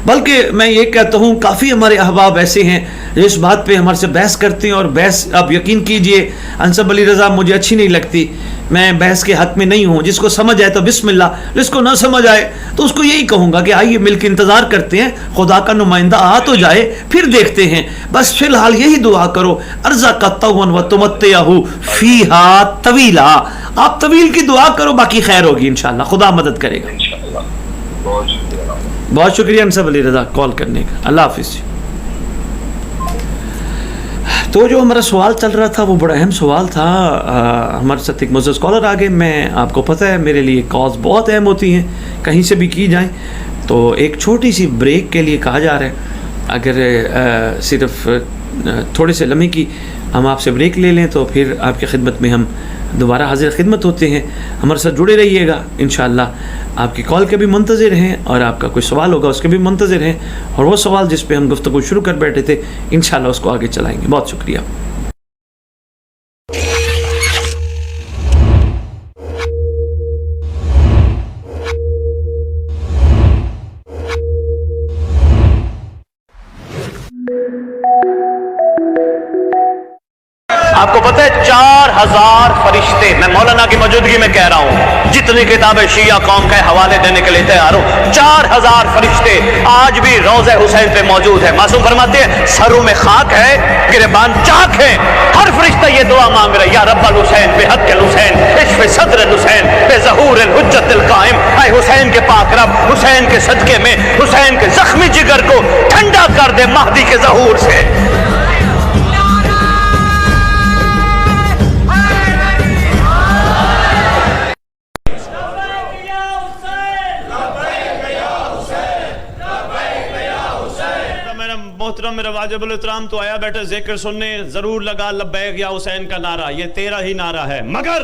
بلکہ میں یہ کہتا ہوں کافی ہمارے احباب ایسے ہیں جو اس بات پہ ہمارے سے بحث کرتے ہیں، اور بحث آپ یقین کیجئے انصب علی رضا مجھے اچھی نہیں لگتی، میں بحث کے حق میں نہیں ہوں۔ جس کو سمجھ آئے تو بسم اللہ، جس کو نہ سمجھ آئے تو اس کو یہی کہوں گا کہ آئیے مل کے انتظار کرتے ہیں، خدا کا نمائندہ آ تو جائے پھر دیکھتے ہیں۔ بس فی الحال یہی دعا کرو، ارزقتہن وتمتعہ فیہا طویلا، آپ طویل کی دعا کرو، باقی خیر ہوگی انشاءاللہ، خدا مدد کرے گا انشاءاللہ۔ بہت شکریہ، بہت شکریہ انصب علی رضا کال کرنے کا، اللہ حافظ۔ تو جو ہمارا سوال چل رہا تھا وہ بڑا اہم سوال تھا۔ ہمارے ساتھ ایک معزز کالر آ گئے، میں آپ کو پتہ ہے میرے لیے کالز بہت اہم ہوتی ہیں، کہیں سے بھی کی جائیں، تو ایک چھوٹی سی بریک کے لیے کہا جا رہا ہے، اگر صرف تھوڑے سے لمحے کی ہم آپ سے بریک لے لیں تو پھر آپ کی خدمت میں ہم دوبارہ حاضر خدمت ہوتے ہیں۔ ہمارے ساتھ جڑے رہیے گا انشاءاللہ، آپ کی کال کے بھی منتظر ہیں، اور آپ کا کوئی سوال ہوگا اس کے بھی منتظر ہیں، اور وہ سوال جس پہ ہم گفتگو شروع کر بیٹھے تھے انشاءاللہ اس کو آگے چلائیں گے۔ بہت شکریہ۔ آپ کو پتہ ہے 4000 فرشتے، میں مولانا کی موجودگی میں کہہ رہا ہوں، جتنی کتابیں شیعہ قوم کے حوالے دینے کے لیے تیار ہوں، 4000 فرشتے آج بھی روضہ حسین پہ موجود ہیں۔ معصوم فرماتے ہیں سروں میں خاک ہے، گریبان چاک ہے، ہر فرشتہ یہ دعا مانگ رہا ہے، یا رب الحسین بے حق الحسین اشف صدر الحسین بے ظہور الحجت القائم، اے حسین کے پاک رب، حسین کے صدقے میں حسین کے زخمی جگر کو ٹھنڈا کر دے مہدی کے ظہور سے۔ محترم میرا واجب الاحترام تو آیا بیٹھے ذکر سننے، ضرور لگا لبیک یا حسین کا نعرہ، یہ تیرا ہی نعرہ ہے، مگر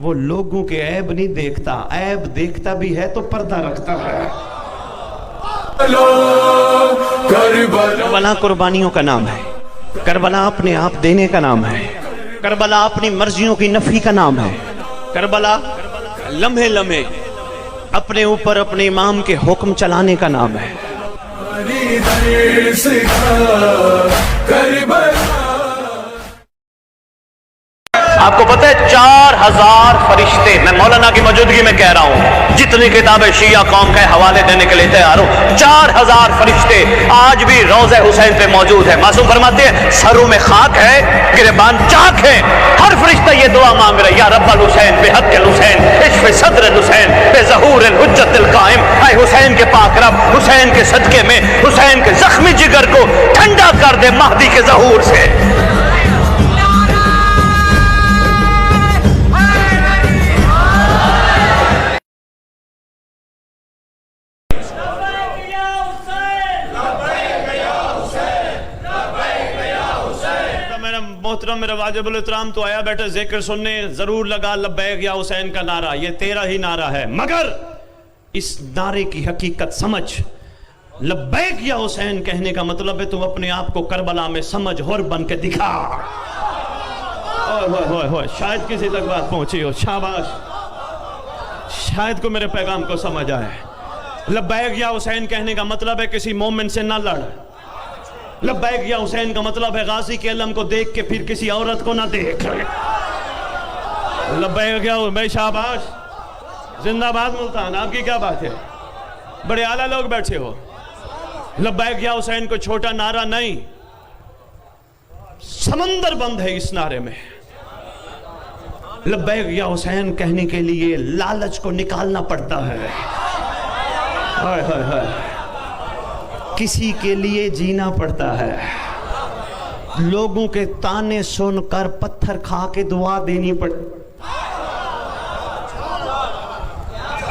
وہ لوگوں کے عیب نہیں دیکھتا، عیب دیکھتا بھی ہے تو پردہ رکھتا ہے۔ کربلا قربانیوں کا نام ہے، کربلا اپنے آپ دینے کا نام ہے، کربلا اپنی مرضیوں کی نفی کا نام ہے، کربلا لمحے لمحے اپنے اوپر اپنے امام کے حکم چلانے کا نام ہے۔ آپ کو پتہ ہے 4000 فرشتے، میں مولانا کی موجودگی میں کہہ رہا ہوں، جتنی کتابیں شیعہ قوم کے حوالے دینے کے لیے تیار ہوں، 4000 فرشتے آج بھی روضہ حسین پہ موجود ہے۔ معصوم فرماتے ہیں سروں میں خاک ہے، گریبان چاک ہے، ہر فرشتہ یہ دعا مانگ رہا ہے، یا رب الحسین بحق الحسین اشف صدر الحسین بظہور الحجت القائم، اے حسین کے پاک رب، حسین کے صدقے میں حسین کے زخمی جگر کو ٹھنڈا کر دے مہدی کے ظہور سے۔ محترم میرا واجب الاحترام تو آیا بیٹھا ذکر سننے، ضرور لگا لبیک یا حسین کا نعرہ، یہ تیرا ہی نعرہ ہے، مگر اس نعرے کی حقیقت سمجھ۔ لبیک یا حسین کہنے کا مطلب ہے تم اپنے آپ کو کربلا میں سمجھ اور بن کے دکھا۔ شاید کسی تک بات پہنچی ہو، شاباش، شاید کو میرے پیغام کو سمجھ آئے۔ لبیک یا حسین کہنے کا مطلب ہے کسی مومن سے نہ لڑ، لبیک یا حسین کا مطلب ہے غازی کے علم کو دیکھ کے پھر کسی عورت کو نہ دیکھ۔ لبیک یا بھائی شاباش، زندہ باد ملتان، آپ کی کیا بات ہے، بڑے اعلیٰ لوگ بیٹھے ہو۔ لبیک یا حسین کو چھوٹا نعرہ نہیں، سمندر بند ہے اس نعرے میں۔ لبیک یا حسین کہنے کے لیے لالچ کو نکالنا پڑتا ہے، ہائے ہائے ہائے، کسی کے لیے جینا پڑتا ہے، لوگوں کے تانے سن کر پتھر کھا کے دعا دینی پڑتی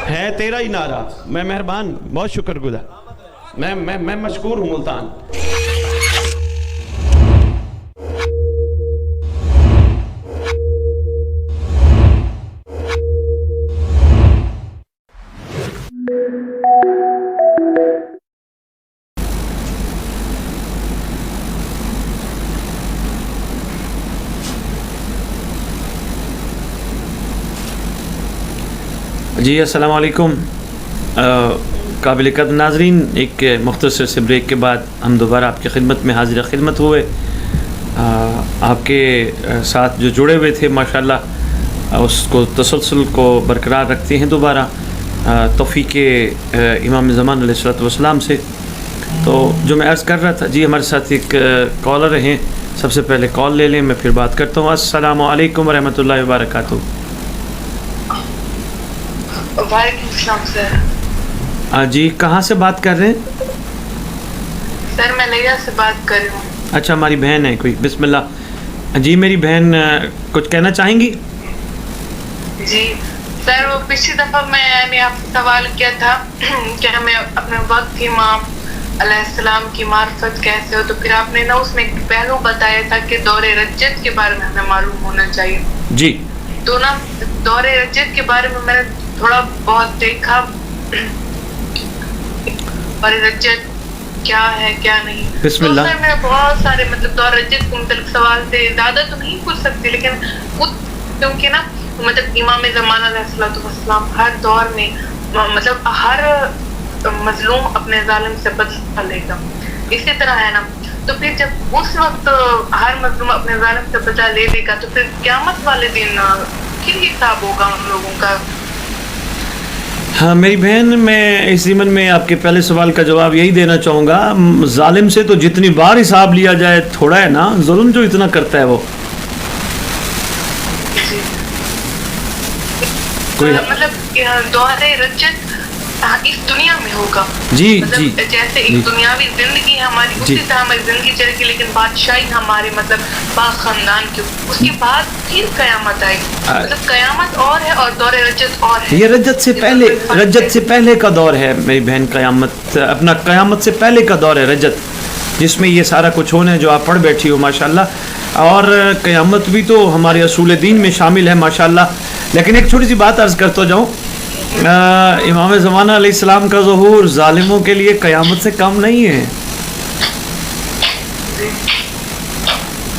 ہے۔ تیرا ہی نعرہ، میں مہربان، بہت شکر گزار، میں مشکور ہوں ملتان۔ جی السلام علیکم قابل قدر ناظرین، ایک مختصر سے بریک کے بعد ہم دوبارہ آپ کی خدمت میں حاضر خدمت ہوئے۔ آپ کے ساتھ جو جڑے ہوئے تھے ماشاءاللہ اس کو تسلسل کو برقرار رکھتے ہیں دوبارہ توفیق امام زمان علیہ الصلوۃ والسلام سے۔ تو جو میں عرض کر رہا تھا، جی ہمارے ساتھ ایک کالر ہیں، سب سے پہلے کال لے لیں، میں پھر بات کرتا ہوں۔ السلام علیکم ورحمۃ اللہ وبرکاتہ۔ وعلیکم السلام سر۔ جی کہاں سے بات کر رہے ہیں؟ سر میں لیا سے بات کر رہی ہوں۔ اچھا، ہماری بہن ہے کوئی، بسم اللہ۔ جی میری بہن کچھ کہنا چاہیں گی؟ جی سر، وہ پچھلی دفعہ میں نے آپ سے سوال کیا تھا کہ ہمیں اپنے وقت کی امام علیہ السلام کی معرفت کیسے ہو، تو پھر آپ نے نا اس میں ایک پہلو بتایا تھا کہ دور رجت کے بارے میں ہمیں معلوم ہونا چاہیے۔ جی تو نا دور رجت کے بارے میں نے تھوڑا بہت دیکھا، دور رجت کیا ہے کیا نہیں۔ بسم اللہ۔ تو سر میرے بہت سارے مطلب دور رجت کے متعلق سوال تھے، زیادہ تو نہیں پوچھ سکتی، لیکن خود کیونکہ نا مطلب امام زمان علیہ السلام ہر دور میں مطلب ہر مظلوم اپنے ظالم سے بدلہ لے گا، اسی طرح ہے نا۔ تو پھر جب اس وقت ہر مظلوم اپنے ظالم سے بدلہ لے لے گا تو پھر قیامت والے دن پھر حساب ہوگا ان لوگوں کا۔ ہاں میری بہن، میں اس ضمن میں آپ کے پہلے سوال کا جواب یہی دینا چاہوں گا، ظالم سے تو جتنی بار حساب لیا جائے تھوڑا ہے نا، ظلم جو اتنا کرتا ہے وہ مطلب دور رجت اس دنیا میں ہوگا۔ جی مطلب جی جیسے ایک دنیاوی زندگی ہماری اسی طرح ہماری زندگی چلے گی، لیکن بادشاہی ہمارے مطلب با خاندان کی، اس کے بعد پھر قیامت آئے گی۔ مطلب قیامت اور ہے اور دور رجت اور ہے۔ یہ رجت سے پہلے کا دور ہے میری بہن، قیامت سے پہلے کا دور ہے رجت، جس میں یہ سارا کچھ ہونا ہے جو آپ پڑھ بیٹھی ہو ماشاءاللہ۔ اور قیامت بھی تو ہمارے اصول دین میں شامل ہے ماشاءاللہ۔ لیکن ایک چھوٹی سی بات عرض کرتا جاؤں، امام زمانہ علیہ السلام کا ظہور ظالموں کے لیے قیامت سے کم نہیں ہے.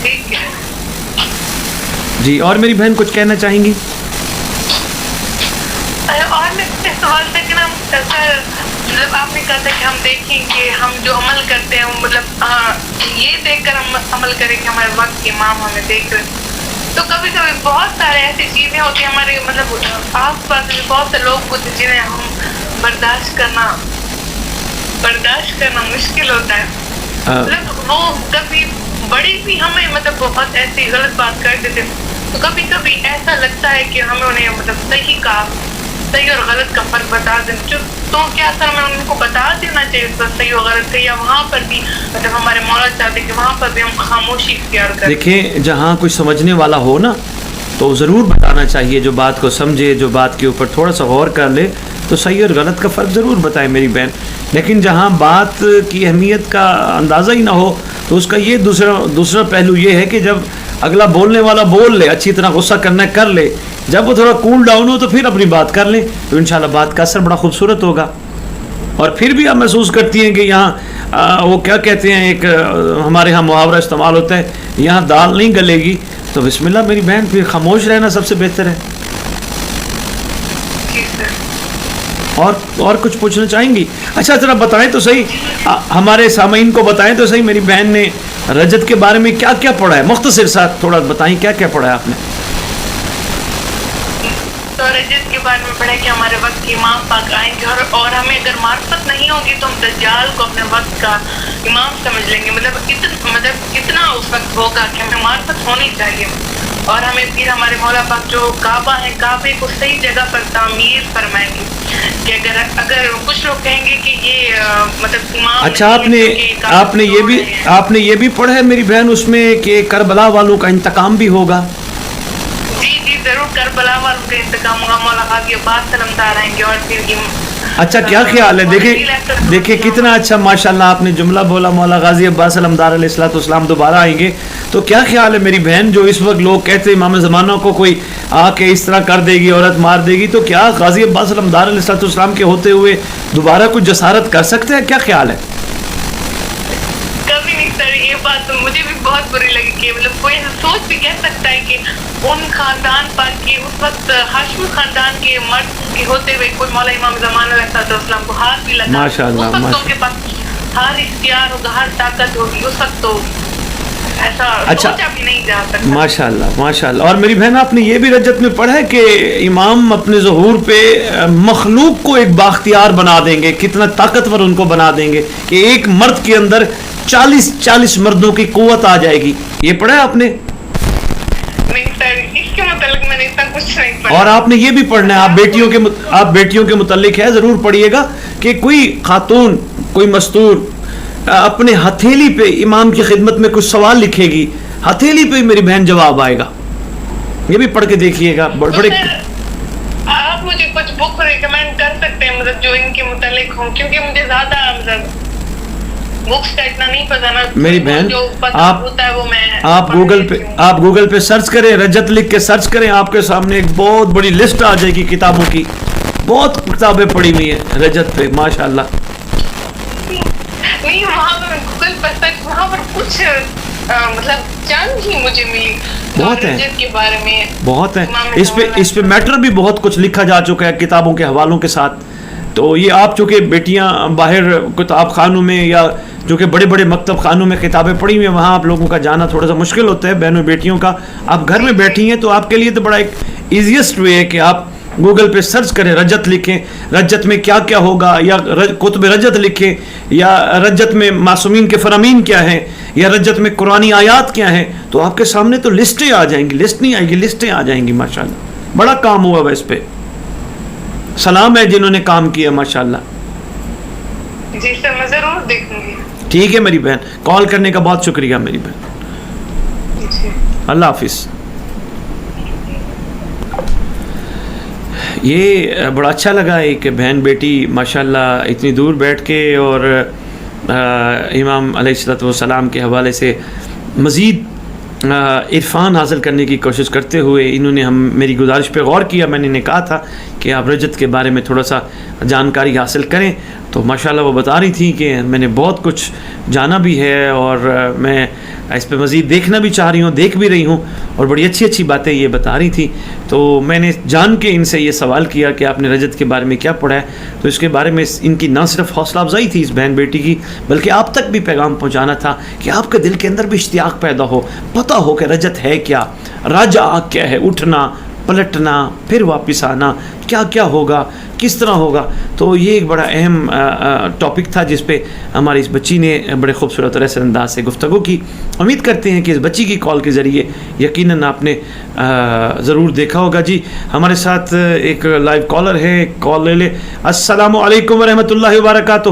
ٹھیک ہے. جی اور میری بہن کچھ کہنا چاہیں گی؟ اور میں سوال تھا کہ نا مطلب آپ نے کہا تھا کہ ہم دیکھیں کہ ہم جو عمل کرتے ہیں مطلب یہ دیکھ کر ہم عمل کریں کہ ہمارے وقت کے امام ہمیں دیکھ کر. تو کبھی کبھی بہت سارے ایسی چیزیں ہوتی ہیں ہمارے مطلب آس پاس میں بہت سے لوگ ہوتے ہیں جنہیں ہم برداشت کرنا مشکل ہوتا ہے. مطلب وہ کبھی بڑی بھی ہمیں مطلب بہت ایسی غلط بات کر دیتے، تو کبھی کبھی ایسا لگتا ہے کہ ہمیں انہیں مطلب صحیح اور غلط کا فرق بتا دیں. تو کیا سر ہمیں ان کو بتا دینا چاہیے اس پر صحیح اور غلط کا، یا وہاں پر بھی مطلب ہمارے مولا چاہتے کہ وہاں پر بھی ہم خاموشی اختیار کریں؟ دیکھیں جہاں کوئی سمجھنے والا ہو نا تو ضرور بتانا چاہیے، جو بات کو سمجھے، جو بات کے اوپر تھوڑا سا غور کر لے تو صحیح اور غلط کا فرق ضرور بتائے میری بہن. لیکن جہاں بات کی اہمیت کا اندازہ ہی نہ ہو تو اس کا یہ دوسرا پہلو یہ ہے کہ جب اگلا بولنے والا بول لے، اچھی طرح غصہ کرنا کر لے، جب وہ تھوڑا کول ڈاؤن ہو تو پھر اپنی بات کر لیں تو انشاءاللہ بات کا اثر بڑا خوبصورت ہوگا. اور پھر بھی آپ محسوس کرتی ہیں کہ یہاں وہ کیا کہتے ہیں، ایک ہمارے ہاں محاورہ استعمال ہوتا ہے، یہاں دال نہیں گلے گی، تو بسم اللہ میری بہن پھر خاموش رہنا سب سے بہتر ہے. اور کچھ پوچھنا چاہیں گی؟ اچھا ذرا بتائیں تو صحیح، ہمارے سامعین کو بتائیں تو صحیح، میری بہن نے رجت کے بارے میں کیا کیا پڑھا ہے؟ مختصر ساتھ تھوڑا بتائیں کیا کیا پڑھا ہے آپ نے؟ تو رجت کے بارے میں پڑھا کہ ہمارے وقت کے امام پاک آئیں گے، اور ہمیں اگر معرفت نہیں ہوگی تو ہم دجال کو اپنے وقت کا امام سمجھ لیں گے. مطلب اتنا اس وقت ہوگا کہ ہمیں معرفت ہونی چاہیے. اور ہمیں پھر ہمارے مولا پاک جو کعبہ ہے، کعبے کو صحیح جگہ پر تعمیر فرمائیں گے. کہ اگر کچھ لوگ کہیں گے کہ یہ مطلب امام. اچھا آپ نے یہ بھی پڑھا ہے میری بہن اس میں کہ کربلا والوں کا انتقام بھی ہوگا؟ جی ضرور، کربلا والوں کا انتقام ہوگا. مولا غازی عباس سلمدار آئیں گے. اور پھر اچھا کیا خیال ہے؟ دیکھیں کتنا اچھا ماشاءاللہ آپ نے جملہ بولا، مولا غازی عباس علمدار علیہ الصلوۃ والسلام دوبارہ آئیں گے. تو کیا خیال ہے میری بہن، جو اس وقت لوگ کہتے ہیں امام زمانہ کو کوئی آ کے اس طرح کر دے گی، عورت مار دے گی، تو کیا غازی عباس علمدار علیہ الصلوۃ والسلام کے ہوتے ہوئے دوبارہ کچھ جسارت کر سکتے ہیں؟ کیا خیال ہے؟ کبھی نہیں سر، یہ بات مجھے بھی بہت بری لگی کہ مطلب کوئی سوچ بھی کہہ سکتا ہے کہ ان خاندان پر کہ اس وقت ہاشمی خاندان کے مرد کے ہوتے ہوئے کوئی مولا امام زمانہ علیہ السلام کو ہاتھ بھی لگا. ماشاءاللہ اس وقت ان کے پاس ہر اختیار ہوگا، ہر طاقت ہوگی. اس وقت تو ایسا سوچا بھی نہیں جا سکتا. ماشاءاللہ. اور میری بہن آپ نے یہ بھی رجت میں پڑھا ہے کہ امام اپنے ظہور پہ مخلوق کو ایک باختیار بنا دیں گے، کتنا طاقتور ان کو بنا دیں گے کہ ایک مرد کے اندر 40 مردوں کی قوت آ جائے گی. یہ پڑھا ہے آپ نے؟ نہیں سر، اس کے متعلق میں نے اتنا کچھ نہیں پڑھا. اور آپ نے یہ بھی پڑھنا ہے، آپ بیٹیوں کے متعلق ہے، ضرور پڑھیے گا کہ کوئی خاتون، کوئی مستور اپنے ہتھیلی پہ امام کی خدمت میں کچھ سوال لکھے گی، ہتھیلی پہ میری بہن جواب آئے گا. یہ بھی پڑھ کے دیکھیے گا. بڑے آپ مجھے کچھ بک ریکمینڈ کر سکتے ہیں مطلب جو ان کے متعلق ہوں، کیونکہ مجھے زیادہ مطلب بکس کا اتنا نہیں پتا نا. میری بہن جو پتا ہوتا ہے وہ میں آپ گوگل پہ سرچ کریں، رجت لکھ کے سرچ کریں، آپ کے سامنے ایک بہت بڑی لسٹ آ جائے گی کتابوں کی. بہت کتابیں پڑھی ہوئی ہیں رجت پہ ماشاءاللہ. نہیں، وہاں پر گوگل پر سرچ، وہاں پر کچھ مطلب جان ہی مجھے ملی بہت ہے، رجت کے بارے میں بہت ہے. اس پہ میٹر بھی بہت کچھ لکھا جا چکا ہے کتابوں کے حوالوں کے ساتھ. تو یہ آپ چونکہ بیٹیاں باہر کتاب خانوں میں یا جو کہ بڑے بڑے مکتب خانوں میں کتابیں پڑھی ہوئی ہیں، وہاں آپ لوگوں کا جانا تھوڑا سا مشکل ہوتا ہے بہنوں بیٹیوں کا. آپ گھر میں بیٹھی ہیں تو آپ کے لیے تو بڑا ایک ایزیسٹ وے ہے کہ آپ گوگل پہ سرچ کریں، رجت لکھیں، رجت میں کیا کیا ہوگا، یا کتب رجت لکھیں، یا رجت میں معصومین کے فرامین کیا ہیں، یا رجت میں قرآنی آیات کیا ہیں. تو آپ کے سامنے تو لسٹیں آ جائیں گی، لسٹ نہیں آئے گی، لسٹیں آ جائیں گی. ماشاءاللہ بڑا کام ہوا ہے اس پہ. سلام ہے جنہوں نے کام کیا ماشاءاللہ. جی سر، میں ضرور دیکھوں گی. ٹھیک ہے میری بہن، کال کرنے کا بہت شکریہ میری بہن. اللہ حافظ. یہ بڑا اچھا لگا ایک بہن بیٹی ماشاءاللہ اتنی دور بیٹھ کے اور امام علیہ الصلوۃ والسلام کے حوالے سے مزید عرفان حاصل کرنے کی کوشش کرتے ہوئے انہوں نے میری گزارش پہ غور کیا. میں نے کہا تھا کہ آپ رجت کے بارے میں تھوڑا سا جانکاری حاصل کریں, تو ماشاءاللہ وہ بتا رہی تھیں کہ میں نے بہت کچھ جانا بھی ہے اور میں اس پہ مزید دیکھنا بھی چاہ رہی ہوں, دیکھ بھی رہی ہوں, اور بڑی اچھی اچھی باتیں یہ بتا رہی تھیں. تو میں نے جان کے ان سے یہ سوال کیا کہ آپ نے رجت کے بارے میں کیا پڑھا ہے, تو اس کے بارے میں ان کی نہ صرف حوصلہ افزائی تھی اس بہن بیٹی کی, بلکہ آپ تک بھی پیغام پہنچانا تھا کہ آپ کے دل کے اندر بھی اشتیاق پیدا ہو, پتہ ہو کہ رجت ہے کیا, راجع کیا ہے, اٹھنا پلٹنا پھر واپس آنا, کیا کیا ہوگا, کس طرح ہوگا. تو یہ ایک بڑا اہم ٹاپک تھا جس پہ ہماری اس بچی نے بڑے خوبصورت اور احسن انداز سے گفتگو کی. امید کرتے ہیں کہ اس بچی کی کال کے ذریعے یقیناً آپ نے ضرور دیکھا ہوگا. جی ہمارے ساتھ ایک لائیو کالر ہے, کال لے لے. السلام علیکم ورحمۃ اللہ وبرکاتہ.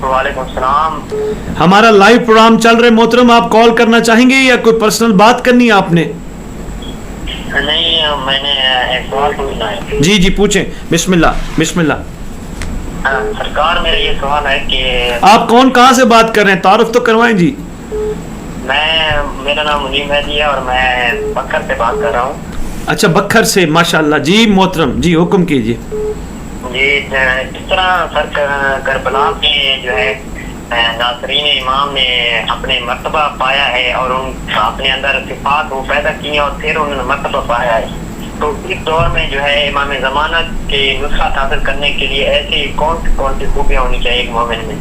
وعلیکم السلام. ہمارا لائیو پروگرام چل رہے محترم, آپ کال کرنا چاہیں گے یا کوئی پرسنل بات کرنی ہے آپ نے؟ نہیں, میں نے ایک سوال پوچھنا ہے. جی جی پوچھیں, بسم اللہ بسم اللہ. سرکار میرا یہ سوال ہے کہ آپ کون کہاں سے بات کر رہے ہیں, تعارف تو کروائیں. جی میرا نام منیم ہے اور میں بکر سے بات کر رہا ہوں. اچھا بکر سے, ماشاءاللہ. جی محترم, جی حکم کیجیے. جی جس طرح سر کربلا میں جو ہے ناصرین امام نے اپنے مرتبہ پایا ہے اور ان اپنے اندر صفات وہ پیدا کی ہیں اور پھر انہوں نے مرتبہ پایا ہے, تو اس دور میں جو ہے امام زمانہ کے نسخات حاصل کرنے کے لیے ایسی کون سی خوبیاں ہونی چاہیے ایک مومن میں؟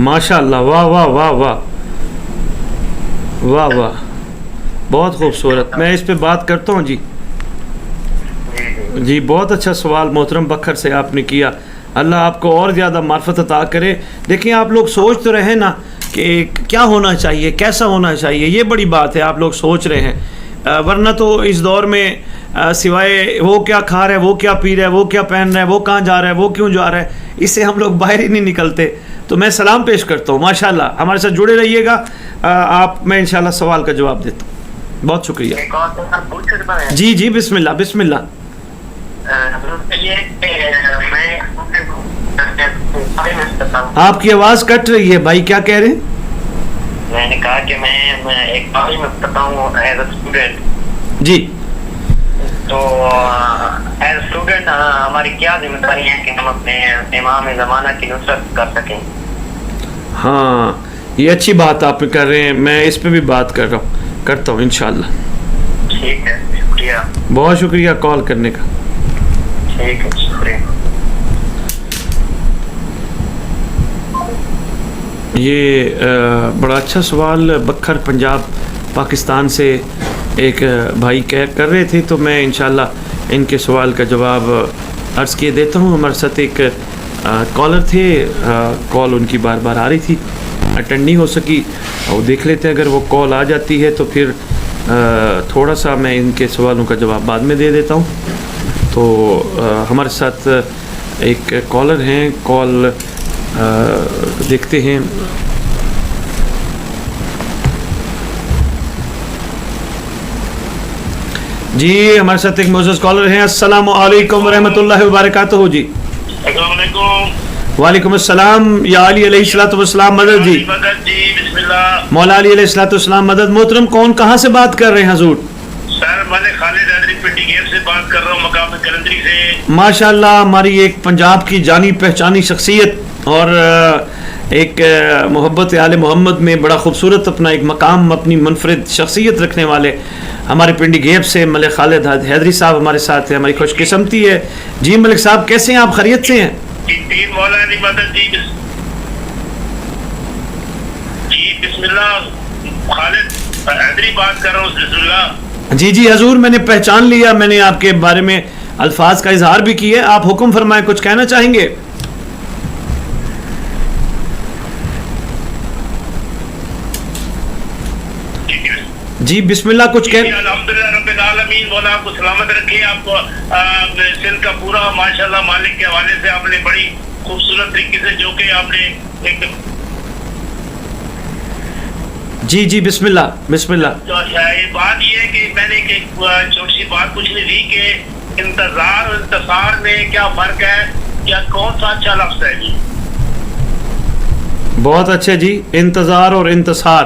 ماشاءاللہ, واہ واہ واہ واہ واہ واہ, بہت خوبصورت. میں اس پہ بات کرتا ہوں. جی جی بہت اچھا سوال محترم بکر سے آپ نے کیا. اللہ آپ کو اور زیادہ معرفت عطا کرے. دیکھیں آپ لوگ سوچ تو رہے نا کہ کیا ہونا چاہیے, کیسا ہونا چاہیے, یہ بڑی بات ہے. آپ لوگ سوچ رہے ہیں, ورنہ تو اس دور میں سوائے وہ کیا کھا رہا ہے, وہ کیا پی رہا ہے, وہ کیا پہن رہا ہے, وہ کہاں جا رہا ہے, وہ کیوں جا رہا ہے, اس سے ہم لوگ باہر ہی نہیں نکلتے. تو میں سلام پیش کرتا ہوں. ماشاءاللہ ہمارے ساتھ جڑے رہیے گا آپ, میں انشاءاللہ سوال کا جواب دیتا ہوں. بہت شکریہ. جی جی بسم اللہ بسم اللہ. آپ کی آواز کٹ رہی ہے بھائی, کیا کہہ رہے ہیں؟ میں نے کہا کہ میں ایک کالج میں پڑھتا ہوں ایز اے اسٹوڈنٹ. جی تو ایز اے اسٹوڈنٹ ہماری کیا ذمہ داری ہے کہ ہم اپنے امام زمانہ کی نصرت کر سکیں؟ ہاں یہ اچھی بات آپ کر رہے ہیں, میں اس پہ بھی بات کرتا ہوں انشاءاللہ. ٹھیک ہے, شکریہ. بہت شکریہ کال کرنے کا. ٹھیک ہے, شکریہ. یہ بڑا اچھا سوال بکھر پنجاب پاکستان سے ایک بھائی کر رہے تھے, تو میں انشاءاللہ ان کے سوال کا جواب عرض کیے دیتا ہوں. ہمارے ساتھ ایک کالر تھے, کال ان کی بار بار آ رہی تھی, اٹینڈ نہیں ہو سکی, اور دیکھ لیتے ہیں اگر وہ کال آ جاتی ہے تو پھر تھوڑا سا میں ان کے سوالوں کا جواب بعد میں دے دیتا ہوں. تو ہمارے ساتھ ایک کالر ہیں, کال دیکھتے ہیں. جی ہمارے ساتھ ایک معزز کالر ہیں. السلام علیکم ورحمۃ اللہ وبرکاتہ. جی السلام علیکم. وعلیکم السلام. یا علی علیہ الصلوۃ والسلام مدد. جی بسم اللہ. مولا علی علیہ الصلوۃ والسلام مدد. محترم کون کہاں سے بات کر رہے ہیں حضور؟ سر میں خالد حیدری پنڈی گیپ سے بات کر رہا ہوں, مقام کلندری سے. ماشاءاللہ ہماری ایک پنجاب کی جانی پہچانی شخصیت اور ایک محبت آل محمد میں بڑا خوبصورت اپنا ایک مقام, اپنی منفرد شخصیت رکھنے والے ہمارے پنڈی گیپ سے ملک خالد حیدری صاحب ہمارے ساتھ ہیں. ہماری خوش قسمتی ہے. جی ملک صاحب کیسے ہیں آپ, خیریت سے ہیں؟ تین مولا علی مدد. جی بسم اللہ, خالد حیدری بات کر رہا ہوں. بسم اللہ. جی جی حضور میں نے پہچان لیا, میں نے آپ کے بارے میں الفاظ کا اظہار بھی کیا. آپ حکم فرمائیں, کچھ کہنا چاہیں گے؟ جی بسم اللہ, کچھ کہہ. الحمدللہ رب العالمین, مولا آپ کو سلامت رکھے. آپ کو سندھ کا پورا ماشاءاللہ مالک کے حوالے سے آپ نے بڑی خوبصورت طریقے سے جو کہ آپ نے ایک. جی جی بسم اللہ بسم اللہ. بات یہ ہے کہ میں نے ایک چھوٹی سی بات پوچھنی تھی کہ انتظار اور انتصار میں کیا فرق ہے, کیا کون سا اچھا لفظ ہے؟ جی بہت اچھا. جی انتظار اور انتصار,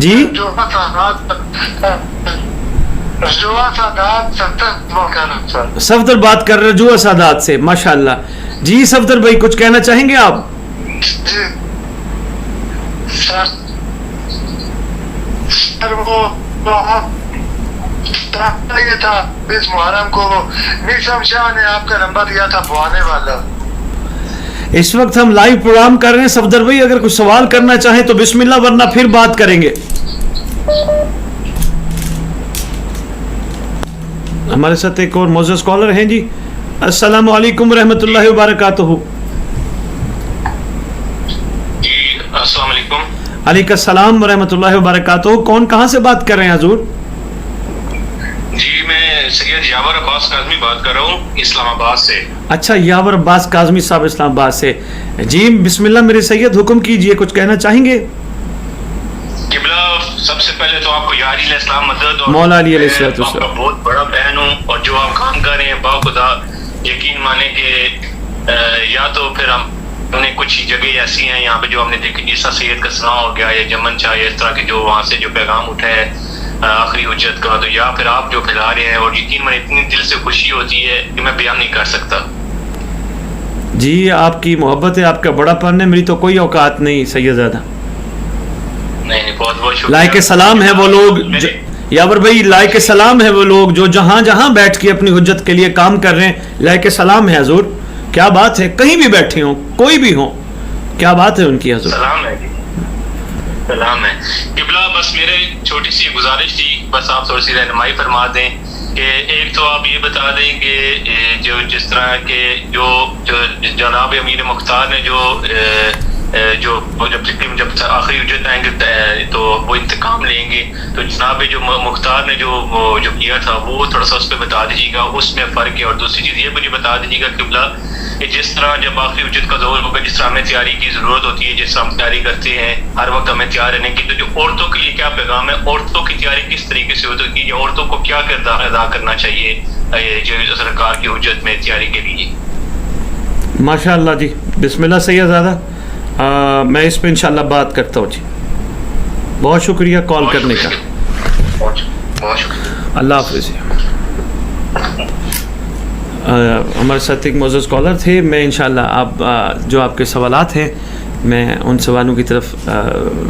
جی صفدر بات کر رہے رجوع سادات سے، ماشاء اللہ. جی صفدر بھائی کچھ کہنا چاہیں گے آپ؟ جی سر وہ یہ تھا اس محرم کو نیشم شاہ نے آپ کا نمبر دیا تھا بوانے والا. اس وقت ہم لائیو پروگرام کر رہے ہیں صفدر بھائی، اگر کچھ سوال کرنا چاہیں تو بسم اللہ، ورنہ پھر بات کریں گے. ہمارے ساتھ ایک اور معزز کالر ہیں. جی السلام علیکم ورحمۃ اللہ وبرکاتہ. جی السلام علیکم. علیکم السلام ورحمۃ اللہ وبرکاتہ. کون کہاں سے بات کر رہے ہیں حضور؟ جی میں سید یاور عباس کاظمی بات کر رہا ہوں اسلام آباد سے. اچھا یاور عباس کاظمی صاحب اسلام آباد سے. جی بسم اللہ میرے سید، حکم کیجئے، کچھ کہنا چاہیں گے؟ قبلہ سب سے پہلے تو آپ کو یا علی علیہ السلام مدد، اور مولا علی علیہ میں السلام آپ کا بہت بڑا بہن ہوں، اور جو آپ کام کر رہے ہیں باخدا یقین مانے کہ یا تو پھر ہم نے کچھ جگہ ایسی ہیں یہاں پہ جو ہم نے دیکھی، جس طرح سید کا سنا ہو گیا یا جمن چاہ، اس طرح کے جو وہاں سے جو پیغام اٹھا ہے آخری حجت کا، تو یا پھر آپ جو پھیلا رہے ہیں، اور یقین مانے اتنی دل سے خوشی ہوتی ہے کہ میں بیان نہیں کر سکتا. جی آپ کی محبت ہے، آپ کا بڑا پن ہے، میری تو کوئی اوقات نہیں سید زیادہ. نہیں بہت بہت شکریہ. لائق سلام ہے وہ لوگ، یاور بھائی لائق سلام ہے وہ لوگ جو جہاں جہاں بیٹھ کے اپنی حجت کے لیے کام کر رہے ہیں. لائق سلام ہے حضور، کیا بات ہے، کہیں بھی بیٹھے ہوں، کوئی بھی ہوں، کیا بات ہے ان کی حضور. سلام ہے، سلام ہے. قبلہ بس میرے چھوٹی سی گزارش تھی، بس آپ تھوڑی سی رہنمائی فرما دیں کہ ایک تو آپ یہ بتا دیں کہ جو جس طرح کے جو جناب امیر مختار نے جب آخری حجت آئیں گے تو وہ انتقام لیں گے، تو جناب جو مختار نے جو کیا تھا وہ تھوڑا سا اس پہ بتا دیجیے گا، اس میں فرق ہے. اور دوسری چیز یہ مجھے بتا دیجیے گا قبلہ کہ جس طرح جب آخری حجت کا دور ہوگا، جس طرح ہمیں تیاری کی ضرورت ہوتی ہے، جس طرح ہم تیاری کرتے ہیں ہر وقت ہمیں تیار رہنے کی، تو جو عورتوں کے لیے کیا پیغام ہے، عورتوں کی تیاری کس طریقے سے ہوتی ہے، عورتوں کو کیا کردار ادا کرنا چاہیے جو سرکار کی حجت میں تیاری کے لیے؟ ماشاء اللہ. جی بسم اللہ سید زادہ، میں اس پہ انشاءاللہ بات کرتا ہوں. جی بہت شکریہ کال کرنے کا. بہت شکریہ. اللہ حافظ. ہمارے ساتھ ایک معزز کالر تھے. میں انشاءاللہ آپ جو آپ کے سوالات ہیں میں ان سوالوں کی طرف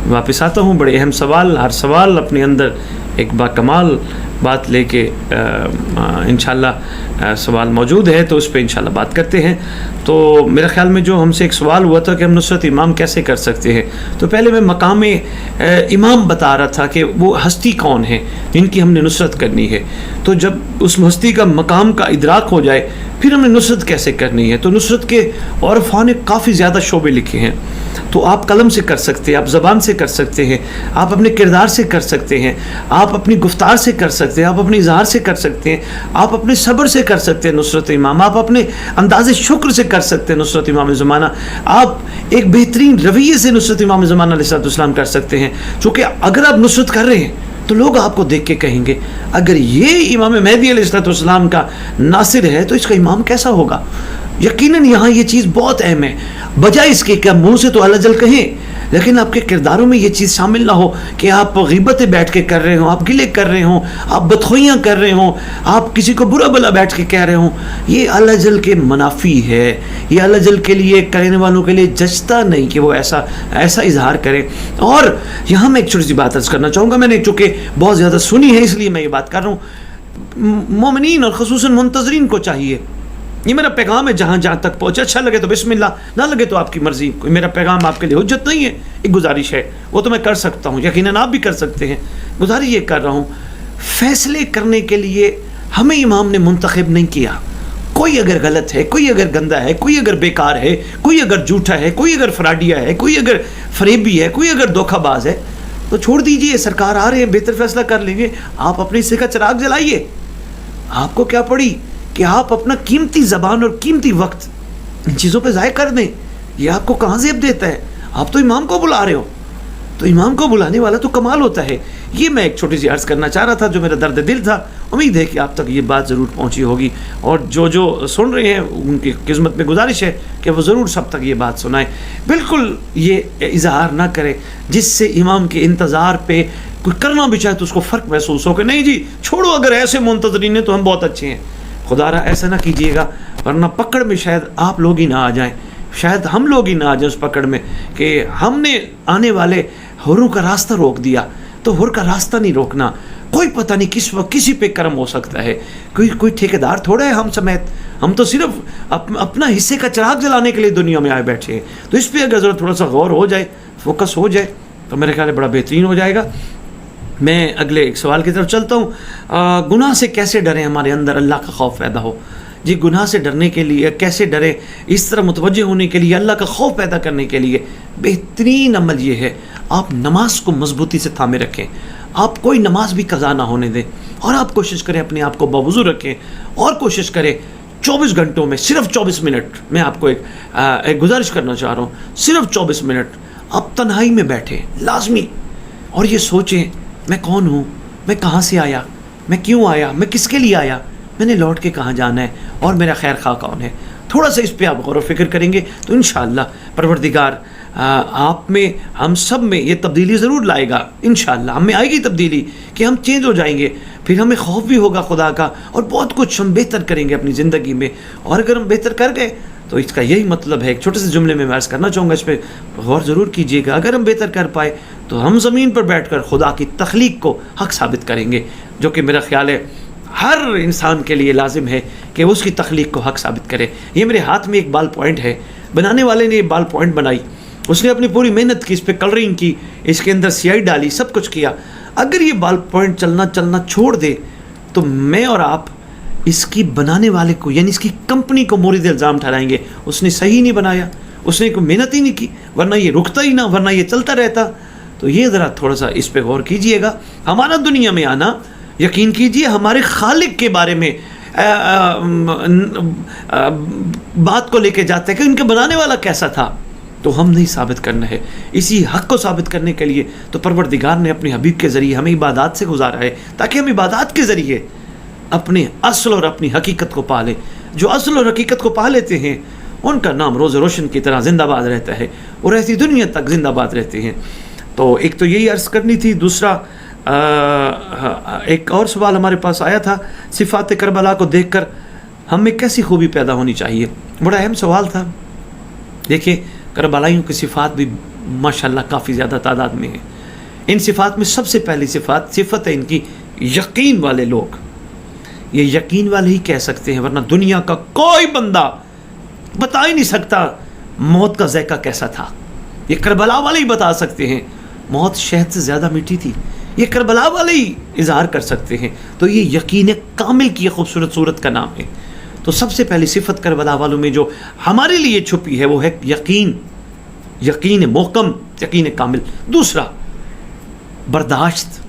واپس آتا ہوں. بڑے اہم سوال، ہر سوال اپنے اندر ایک باکمال بات لے کے انشاءاللہ سوال موجود ہے، تو اس پہ انشاءاللہ بات کرتے ہیں. تو میرے خیال میں جو ہم سے ایک سوال ہوا تھا کہ ہم نصرت امام کیسے کر سکتے ہیں، تو پہلے میں مقام امام بتا رہا تھا کہ وہ ہستی کون ہے جن کی ہم نے نصرت کرنی ہے. تو جب اس ہستی کا مقام کا ادراک ہو جائے پھر ہم نے نصرت کیسے کرنی ہے. تو نصرت کے عرفاء نے کافی زیادہ شعبے لکھے ہیں. تو آپ قلم سے کر سکتے ہیں، آپ زبان سے کر سکتے ہیں، آپ اپنے کردار سے کر سکتے ہیں، آپ اپنی گفتار سے کر سکتے ہیں، آپ اپنے اظہار سے کر سکتے ہیں، آپ اپنے صبر سے کر سکتے ہیں نصرت امام، آپ اپنے انداز شکر سے کر سکتے ہیں نصرت امام زمانہ، آپ ایک بہترین رویے سے نصرت امام زمانہ علیہ السلام کر سکتے ہیں. چونکہ اگر آپ نصرت کر رہے ہیں تو لوگ آپ کو دیکھ کے کہیں گے اگر یہ امام مہدی علیہ السلام کا ناصر ہے تو اس کا امام کیسا ہوگا. یقیناً یہاں یہ چیز بہت اہم ہے، بجائے اس کے کہ آپ منہ سے تو الجل کہیں لیکن آپ کے کرداروں میں یہ چیز شامل نہ ہو کہ آپ غیبتیں بیٹھ کے کر رہے ہوں، آپ گلے کر رہے ہوں، آپ بدخوئیاں کر رہے ہوں، آپ کسی کو برا بلا بیٹھ کے کہہ رہے ہوں. یہ الجل کے منافی ہے، یہ الجل کے لیے کہنے والوں کے لیے جچتا نہیں کہ وہ ایسا اظہار کریں. اور یہاں میں ایک چھوٹی سی بات عرض کرنا چاہوں گا، میں نے چونکہ بہت زیادہ سنی ہے اس لیے میں یہ بات کر رہا ہوں. مومنین اور خصوصاً منتظرین کو چاہیے، یہ میرا پیغام ہے، جہاں جہاں تک پہنچے اچھا لگے تو بسم اللہ، نہ لگے تو آپ کی مرضی. کوئی میرا پیغام آپ کے لیے حجت نہیں ہے، ایک گزارش ہے، وہ تو میں کر سکتا ہوں، یقیناً آپ بھی کر سکتے ہیں. گزارش یہ کر رہا ہوں، فیصلے کرنے کے لیے ہمیں امام نے منتخب نہیں کیا. کوئی اگر غلط ہے، کوئی اگر گندا ہے، کوئی اگر بیکار ہے، کوئی اگر جھوٹا ہے، کوئی اگر فراڈیا ہے، کوئی اگر فریبی ہے، کوئی اگر دھوکہ باز ہے تو چھوڑ دیجئے، سرکار آ رہے ہیں، بہتر فیصلہ کر لیں گے. آپ اپنے حصے کا چراغ جلائیے. آپ کو کیا پڑی کہ آپ اپنا قیمتی زبان اور قیمتی وقت ان چیزوں پہ ضائع کر دیں. یہ آپ کو کہاں زیب دیتا ہے؟ آپ تو امام کو بلا رہے ہو. تو امام کو بلانے والا تو کمال ہوتا ہے. یہ میں ایک چھوٹی سی عرض کرنا چاہ رہا تھا جو میرا درد دل تھا. امید ہے کہ آپ تک یہ بات ضرور پہنچی ہوگی, اور جو سن رہے ہیں ان کی خدمت میں گزارش ہے کہ وہ ضرور سب تک یہ بات سنائیں. بالکل یہ اظہار نہ کرے جس سے امام کے انتظار پہ کوئی کرنا بھی چاہے تو اس کو فرق محسوس ہو کہ نہیں جی چھوڑو, اگر ایسے منتظرین ہیں تو ہم بہت اچھے ہیں. خدا را ایسا نہ کیجیے گا, ورنہ پکڑ میں شاید آپ لوگ ہی نہ آ جائیں, شاید ہم لوگ ہی نہ آ جائیں اس پکڑ میں کہ ہم نے آنے والے حوروں کا راستہ روک دیا. تو حور کا راستہ نہیں روکنا. کوئی پتہ نہیں کس وقت کسی پہ کرم ہو سکتا ہے. کوئی ٹھیکیدار تھوڑا ہے ہم سمیت, ہم تو صرف اپنا حصے کا چراغ جلانے کے لیے دنیا میں آئے بیٹھے ہیں. تو اس پہ اگر ذرا تھوڑا سا غور ہو جائے, فوکس ہو جائے تو میرے خیال ہے بڑا بہترین ہو جائے گا. میں اگلے ایک سوال کی طرف چلتا ہوں. گناہ سے کیسے ڈریں ہمارے اندر اللہ کا خوف پیدا ہو؟ جی گناہ سے ڈرنے کے لیے کیسے ڈریں, اس طرح متوجہ ہونے کے لیے, اللہ کا خوف پیدا کرنے کے لیے بہترین عمل یہ ہے آپ نماز کو مضبوطی سے تھامے رکھیں. آپ کوئی نماز بھی قضا نہ ہونے دیں, اور آپ کوشش کریں اپنے آپ کو باوضو رکھیں, اور کوشش کریں 24 گھنٹوں میں صرف 24 منٹ. میں آپ کو ایک گزارش کرنا چاہ رہا ہوں, صرف 24 منٹ آپ تنہائی میں بیٹھیں لازمی, اور یہ سوچیں میں کون ہوں, میں کہاں سے آیا, میں کیوں آیا, میں کس کے لیے آیا, میں نے لوٹ کے کہاں جانا ہے, اور میرا خیر خواہ کون ہے. تھوڑا سا اس پہ آپ غور و فکر کریں گے تو انشاءاللہ پروردگار آپ میں, ہم سب میں یہ تبدیلی ضرور لائے گا. انشاءاللہ ہم میں آئے گی تبدیلی کہ ہم چینج ہو جائیں گے, پھر ہمیں خوف بھی ہوگا خدا کا, اور بہت کچھ ہم بہتر کریں گے اپنی زندگی میں. اور اگر ہم بہتر کر گئے تو اس کا یہی مطلب ہے, ایک چھوٹے سے جملے میں عرض کرنا چاہوں گا, اس پہ غور ضرور کیجیے گا. اگر ہم بہتر کر پائے تو ہم زمین پر بیٹھ کر خدا کی تخلیق کو حق ثابت کریں گے, جو کہ میرا خیال ہے ہر انسان کے لیے لازم ہے کہ وہ اس کی تخلیق کو حق ثابت کرے. یہ میرے ہاتھ میں ایک بال پوائنٹ ہے, بنانے والے نے یہ بال پوائنٹ بنائی, اس نے اپنی پوری محنت کی, اس پہ کلرنگ کی, اس کے اندر سیاہی ڈالی, سب کچھ کیا. اگر یہ بال پوائنٹ چلنا چھوڑ دے تو میں اور آپ اس کی بنانے والے کو, یعنی اس کی کمپنی کو مورد الزام ٹھہرائیں گے, اس نے صحیح نہیں بنایا, اس نے کوئی محنت ہی نہیں کی, ورنہ یہ رکتا ہی نہ, ورنہ یہ چلتا رہتا. تو یہ ذرا تھوڑا سا اس پہ غور کیجئے گا. ہمارا دنیا میں آنا, یقین کیجئے ہمارے خالق کے بارے میں بات کو لے کے جاتے ہیں کہ ان کے بنانے والا کیسا تھا, تو ہم نہیں ثابت کرنا ہے. اسی حق کو ثابت کرنے کے لیے تو پروردگار نے اپنے حبیب کے ذریعے ہمیں عبادات سے گزارا ہے, تاکہ ہم عبادات کے ذریعے اپنے اصل اور اپنی حقیقت کو پا لیں. جو اصل اور حقیقت کو پا لیتے ہیں ان کا نام روز روشن کی طرح زندہ باد رہتا ہے, اور ایسی دنیا تک زندہ باد رہتے ہیں. تو ایک تو یہی عرض کرنی تھی. دوسرا ایک اور سوال ہمارے پاس آیا تھا, صفات کربلا کو دیکھ کر ہم میں کیسی خوبی پیدا ہونی چاہیے. بڑا اہم سوال تھا. دیکھیں کربلائیوں کی صفات بھی ماشاءاللہ کافی زیادہ تعداد میں ہیں. ان صفات میں سب سے پہلی صفت ہے ان کی یقین والے لوگ. یہ یقین والے ہی کہہ سکتے ہیں, ورنہ دنیا کا کوئی بندہ بتا ہی نہیں سکتا موت کا ذائقہ کیسا تھا. یہ کربلا والے ہی بتا سکتے ہیں موت شہد سے زیادہ میٹھی تھی. یہ کربلا والے ہی اظہار کر سکتے ہیں. تو یہ یقین کامل کی خوبصورت صورت کا نام ہے. تو سب سے پہلی صفت کربلا والوں میں جو ہمارے لیے چھپی ہے وہ ہے یقین, یقین محکم, یقین کامل. دوسرا برداشت,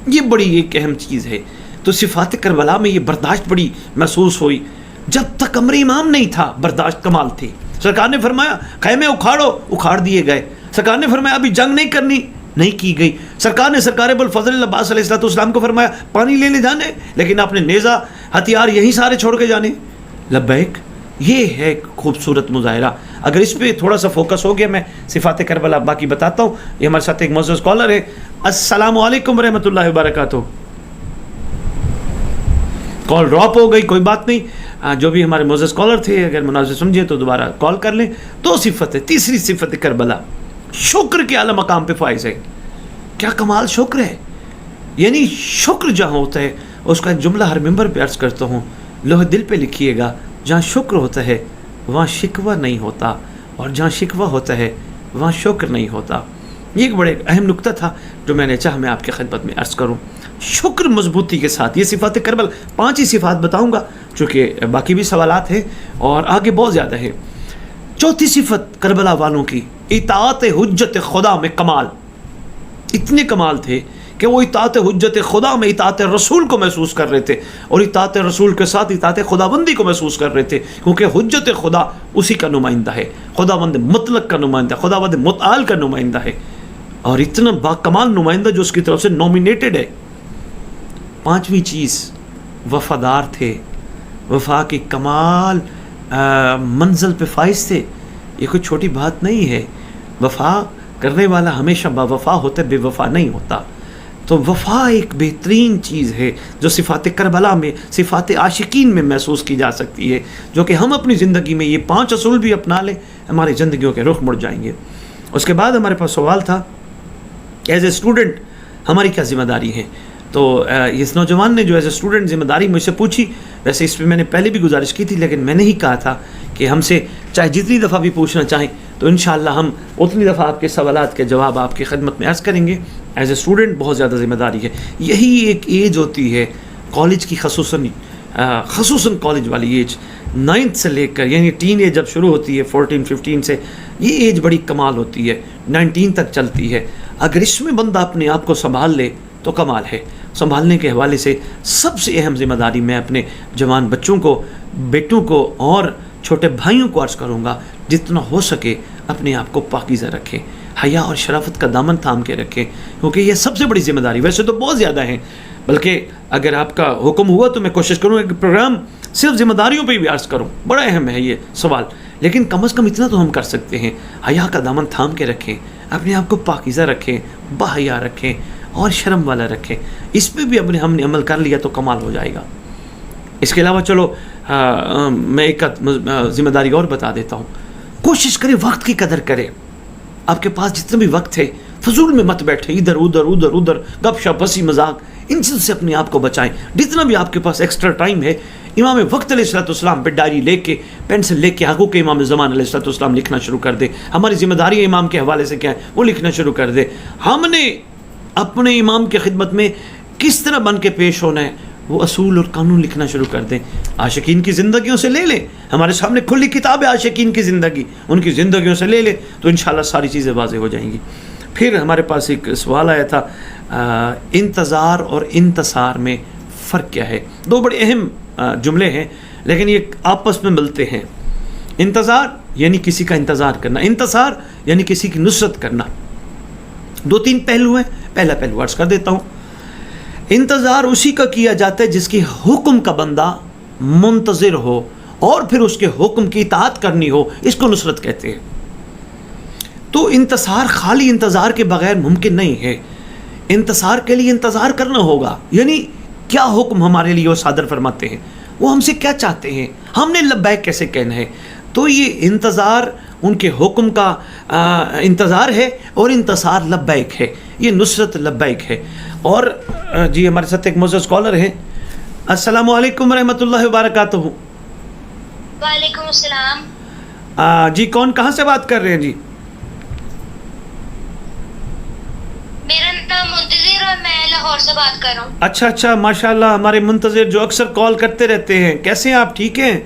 یہ بڑی ایک اہم چیز ہے. تو صفات کربلا میں یہ برداشت بڑی محسوس ہوئی. جب تک امر امام نہیں تھا برداشت کمال تھی. سرکار نے فرمایا خیمے اکھاڑو, اکھاڑ دیے گئے. سرکار نے فرمایا ابھی جنگ نہیں کرنی, نہیں کی گئی. سرکار نے سرکار ابوالفضل عباس علیہ السلام کو فرمایا پانی لینے جانے, لیکن آپ نے نیزہ ہتھیار یہیں سارے چھوڑ کے جانے. لبیک. یہ ہے خوبصورت مظاہرہ. اگر اس پہ تھوڑا سا فوکس ہو گیا, میں صفات کربلا باقی بتاتا ہوں. یہ ہمارے ساتھ ایک معزز کالر ہے. السلام علیکم ورحمۃ اللہ وبرکاتہ. کال ڈراپ ہو گئی, کوئی بات نہیں. جو بھی ہمارے معزز کالر تھے اگر مناسب سمجھے تو دوبارہ کال کر لیں. دو صفت ہے. تیسری صفت کربلا شکر کے اعلیٰ مقام پہ فائز ہے. کیا کمال شکر ہے. یعنی شکر جہاں ہوتا ہے, اس کا ایک جملہ ہر ممبر پہ عرض کرتا ہوں, لوح دل پہ لکھیے گا, جہاں شکر ہوتا ہے وہاں شکوہ نہیں ہوتا, اور جہاں شکوہ ہوتا ہے وہاں شکر نہیں ہوتا. یہ ایک بڑے اہم نقطہ تھا جو میں نے چاہا میں آپ کی خدمت میں عرض کروں. شکر مضبوطی کے ساتھ. یہ صفات کربلا 5 ہی صفات بتاؤں گا چونکہ باقی بھی سوالات ہیں اور آگے بہت زیادہ ہے. چوتھی صفت کربلا والوں کی اطاعت حجت خدا میں کمال. اتنے کمال تھے کہ وہ اطاعت حجت خدا میں اطاعت رسول کو محسوس کر رہے تھے, اور اطاعت رسول کے ساتھ اطاعت خداوندی کو محسوس کر رہے تھے, کیونکہ حجت خدا اسی کا نمائندہ ہے, خداوند مطلق کا نمائندہ, خداوند متعال کا نمائندہ ہے. اور اتنا باکمال نمائندہ جو اس کی طرف سے نومینیٹڈ ہے. پانچویں چیز وفادار تھے, وفا کی کمال منزل پہ فائز تھے. یہ کوئی چھوٹی بات نہیں ہے. وفا کرنے والا ہمیشہ با وفا ہوتا ہے, بے وفا نہیں ہوتا. تو وفا ایک بہترین چیز ہے جو صفات کربلا میں, صفات عاشقین میں محسوس کی جا سکتی ہے, جو کہ ہم اپنی زندگی میں یہ 5 اصول بھی اپنا لیں, ہماری زندگیوں کے رخ مڑ جائیں گے. اس کے بعد ہمارے پاس سوال تھا ایز اے اسٹوڈنٹ ہماری کیا ذمہ داری ہے. تو اس نوجوان نے جو ایز اے اسٹوڈنٹ ذمہ داری مجھ سے پوچھی, ویسے اس پہ میں نے پہلے بھی گزارش کی تھی, لیکن میں نے ہی کہا تھا کہ ہم سے چاہے جتنی دفعہ بھی پوچھنا چاہیں تو انشاءاللہ ہم اتنی دفعہ آپ کے سوالات کے جواب آپ کی خدمت میں عرض کریں گے. ایز اے اسٹوڈنٹ بہت زیادہ ذمہ داری ہے. یہی ایک ایج ہوتی ہے کالج کی, خصوصاً کالج والی ایج 9th سے لے کر, یعنی ٹین ایج جب شروع ہوتی ہے 14-15 سے, یہ ایج بڑی کمال ہوتی ہے, 19 تک چلتی ہے. اگر اس میں بندہ اپنے آپ کو سنبھال لے تو کمال ہے. سنبھالنے کے حوالے سے سب سے اہم ذمہ داری میں اپنے جوان بچوں کو, بیٹوں کو اور چھوٹے بھائیوں کو عرض کروں گا, جتنا ہو سکے اپنے آپ کو پاکیزہ رکھیں, حیا اور شرافت کا دامن تھام کے رکھیں, کیونکہ یہ سب سے بڑی ذمہ داری. ویسے تو بہت زیادہ ہیں, بلکہ اگر آپ کا حکم ہوا تو میں کوشش کروں کہ پروگرام صرف ذمہ داریوں پہ بھی عرض کروں. بڑا اہم ہے یہ سوال, لیکن کم از کم اتنا تو ہم کر سکتے ہیں, حیا کا دامن تھام کے رکھیں, اپنے آپ کو پاکیزہ رکھیں, باحیا رکھیں اور شرم والا رکھیں. اس پہ بھی ہم نے عمل کر لیا تو کمال ہو جائے گا. اس کے علاوہ چلو میں ایک ذمہ داری اور بتا دیتا ہوں. کوشش کرے وقت کی قدر کرے. آپ کے پاس جتنا بھی وقت ہے فضول میں مت بیٹھے, ادھر ادھر گپ شپ ہنسی مذاق, ان چیز سے اپنے آپ کو بچائیں. جتنا بھی آپ کے پاس ایکسٹرا ٹائم ہے, امام وقت علیہ السلام پہ ڈائری لے کے, پینسل لے کے حقوق امام زمان علیہ السلام لکھنا شروع کر دے. ہماری ذمہ داری امام کے حوالے سے کیا ہے وہ لکھنا شروع کر دے. ہم نے اپنے امام کی خدمت میں کس طرح بن کے پیش ہونا ہے وہ اصول اور قانون لکھنا شروع کر دیں. عاشقین کی زندگیوں سے لے لیں, ہمارے سامنے کھلی کتاب ہے عاشقین کی زندگی, ان کی زندگیوں سے لے لیں تو انشاءاللہ ساری چیزیں واضح ہو جائیں گی. پھر ہمارے پاس ایک سوال آیا تھا, انتظار اور انتصار میں فرق کیا ہے. 2 بڑے اہم جملے ہیں لیکن یہ آپس میں ملتے ہیں. انتظار یعنی کسی کا انتظار کرنا, انتصار یعنی کسی کی نصرت کرنا. 2-3 پہلو ہیں. پہلا پہلو عرض کر دیتا ہوں. انتظار اسی کا کیا جاتا ہے جس کی حکم کا بندہ منتظر ہو اور پھر اس کے حکم کی اطاعت کرنی ہو, اس کو نصرت کہتے ہیں. تو انتصار خالی انتظار کے بغیر ممکن نہیں ہے. انتصار کے لیے انتظار کرنا ہوگا, یعنی کیا حکم ہمارے لیے وہ صادر فرماتے ہیں, وہ ہم سے کیا چاہتے ہیں, ہم نے لبیک کیسے کہنا ہے. تو یہ انتظار ان کے حکم کا انتظار ہے اور انتصار لبیک ہے, یہ نصرت لبیک ہے. اور جی ہمارے ساتھ ایک معزز کالر ہیں. السلام علیکم ورحمۃ اللہ وبرکاتہ. وعلیکم السلام. جی کون کہاں سے بات کر رہے ہیں؟ جی میرا نام منتظر اور میں لاہور سے بات کر رہا ہوں. اچھا ماشاءاللہ. ہمارے منتظر جو اکثر کال کرتے رہتے ہیں, کیسے ہیں آپ؟ ٹھیک ہیں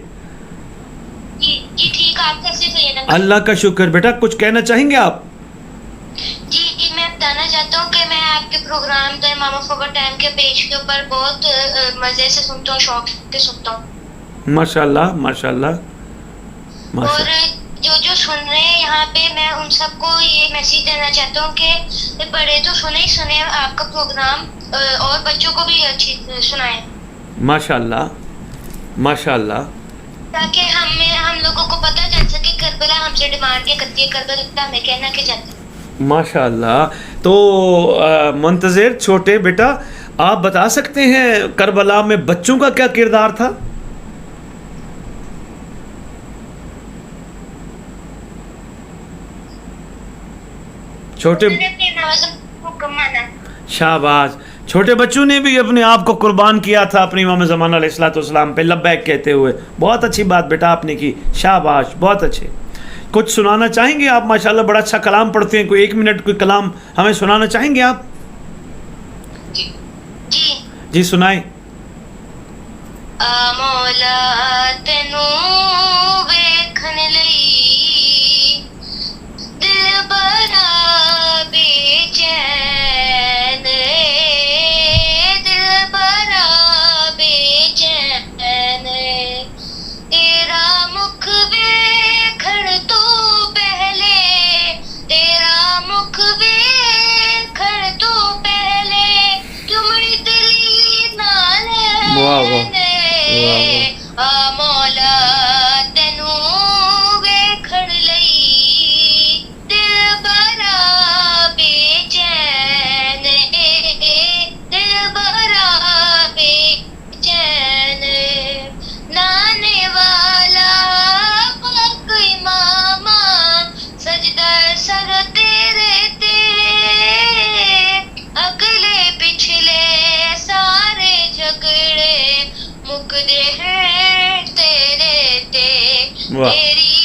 جی ٹھیک. آپ کیسے ہیں؟ اللہ کا شکر. بیٹا کچھ کہنا چاہیں گے آپ؟ جی میں بتانا چاہتا ہوں کہ میں آپ کے پروگرام تو امام خبر ٹائم کے پیج کے اوپر بہت مزے سے سنتا ہوں, شوق سے سنتا ہوں. ماشاءاللہ. اور جو سن رہے ہیں یہاں پہ, میں ان سب کو یہ میسیج دینا چاہتا ہوں کہ بڑے تو سنے آپ کا پروگرام, اور بچوں کو بھی اچھی سنائیں. ماشاءاللہ. تاکہ ہم لوگوں کو پتہ چل سکے کربلا ہم سے ڈیمانڈ کیا کرتی ہے, کربلا ہمیں کہنا کہ چاہتے ہیں. ماشاءاللہ. تو منتظر چھوٹے بیٹا, آپ بتا سکتے ہیں کربلا میں بچوں کا کیا کردار تھا؟ چھوٹے شاباش. چھوٹے بچوں نے بھی اپنے آپ کو قربان کیا تھا اپنے امام زمان علیہ السلام پہ لبیک کہتے ہوئے. بہت اچھی بات بیٹا آپ نے کی, شاباش, بہت اچھے. کچھ سنانا چاہیں گے آپ؟ ماشاءاللہ بڑا اچھا کلام پڑھتے ہیں. کوئی 1 منٹ کوئی کلام ہمیں سنانا چاہیں گے آپ؟ جی سنائیں. مولا تینو ویکھن لئی دل بڑا بے چین, دل بڑا بے چین, تیرا مکھ ویکھن تو پہلے, تیرا مکھ ویکھن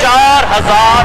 4000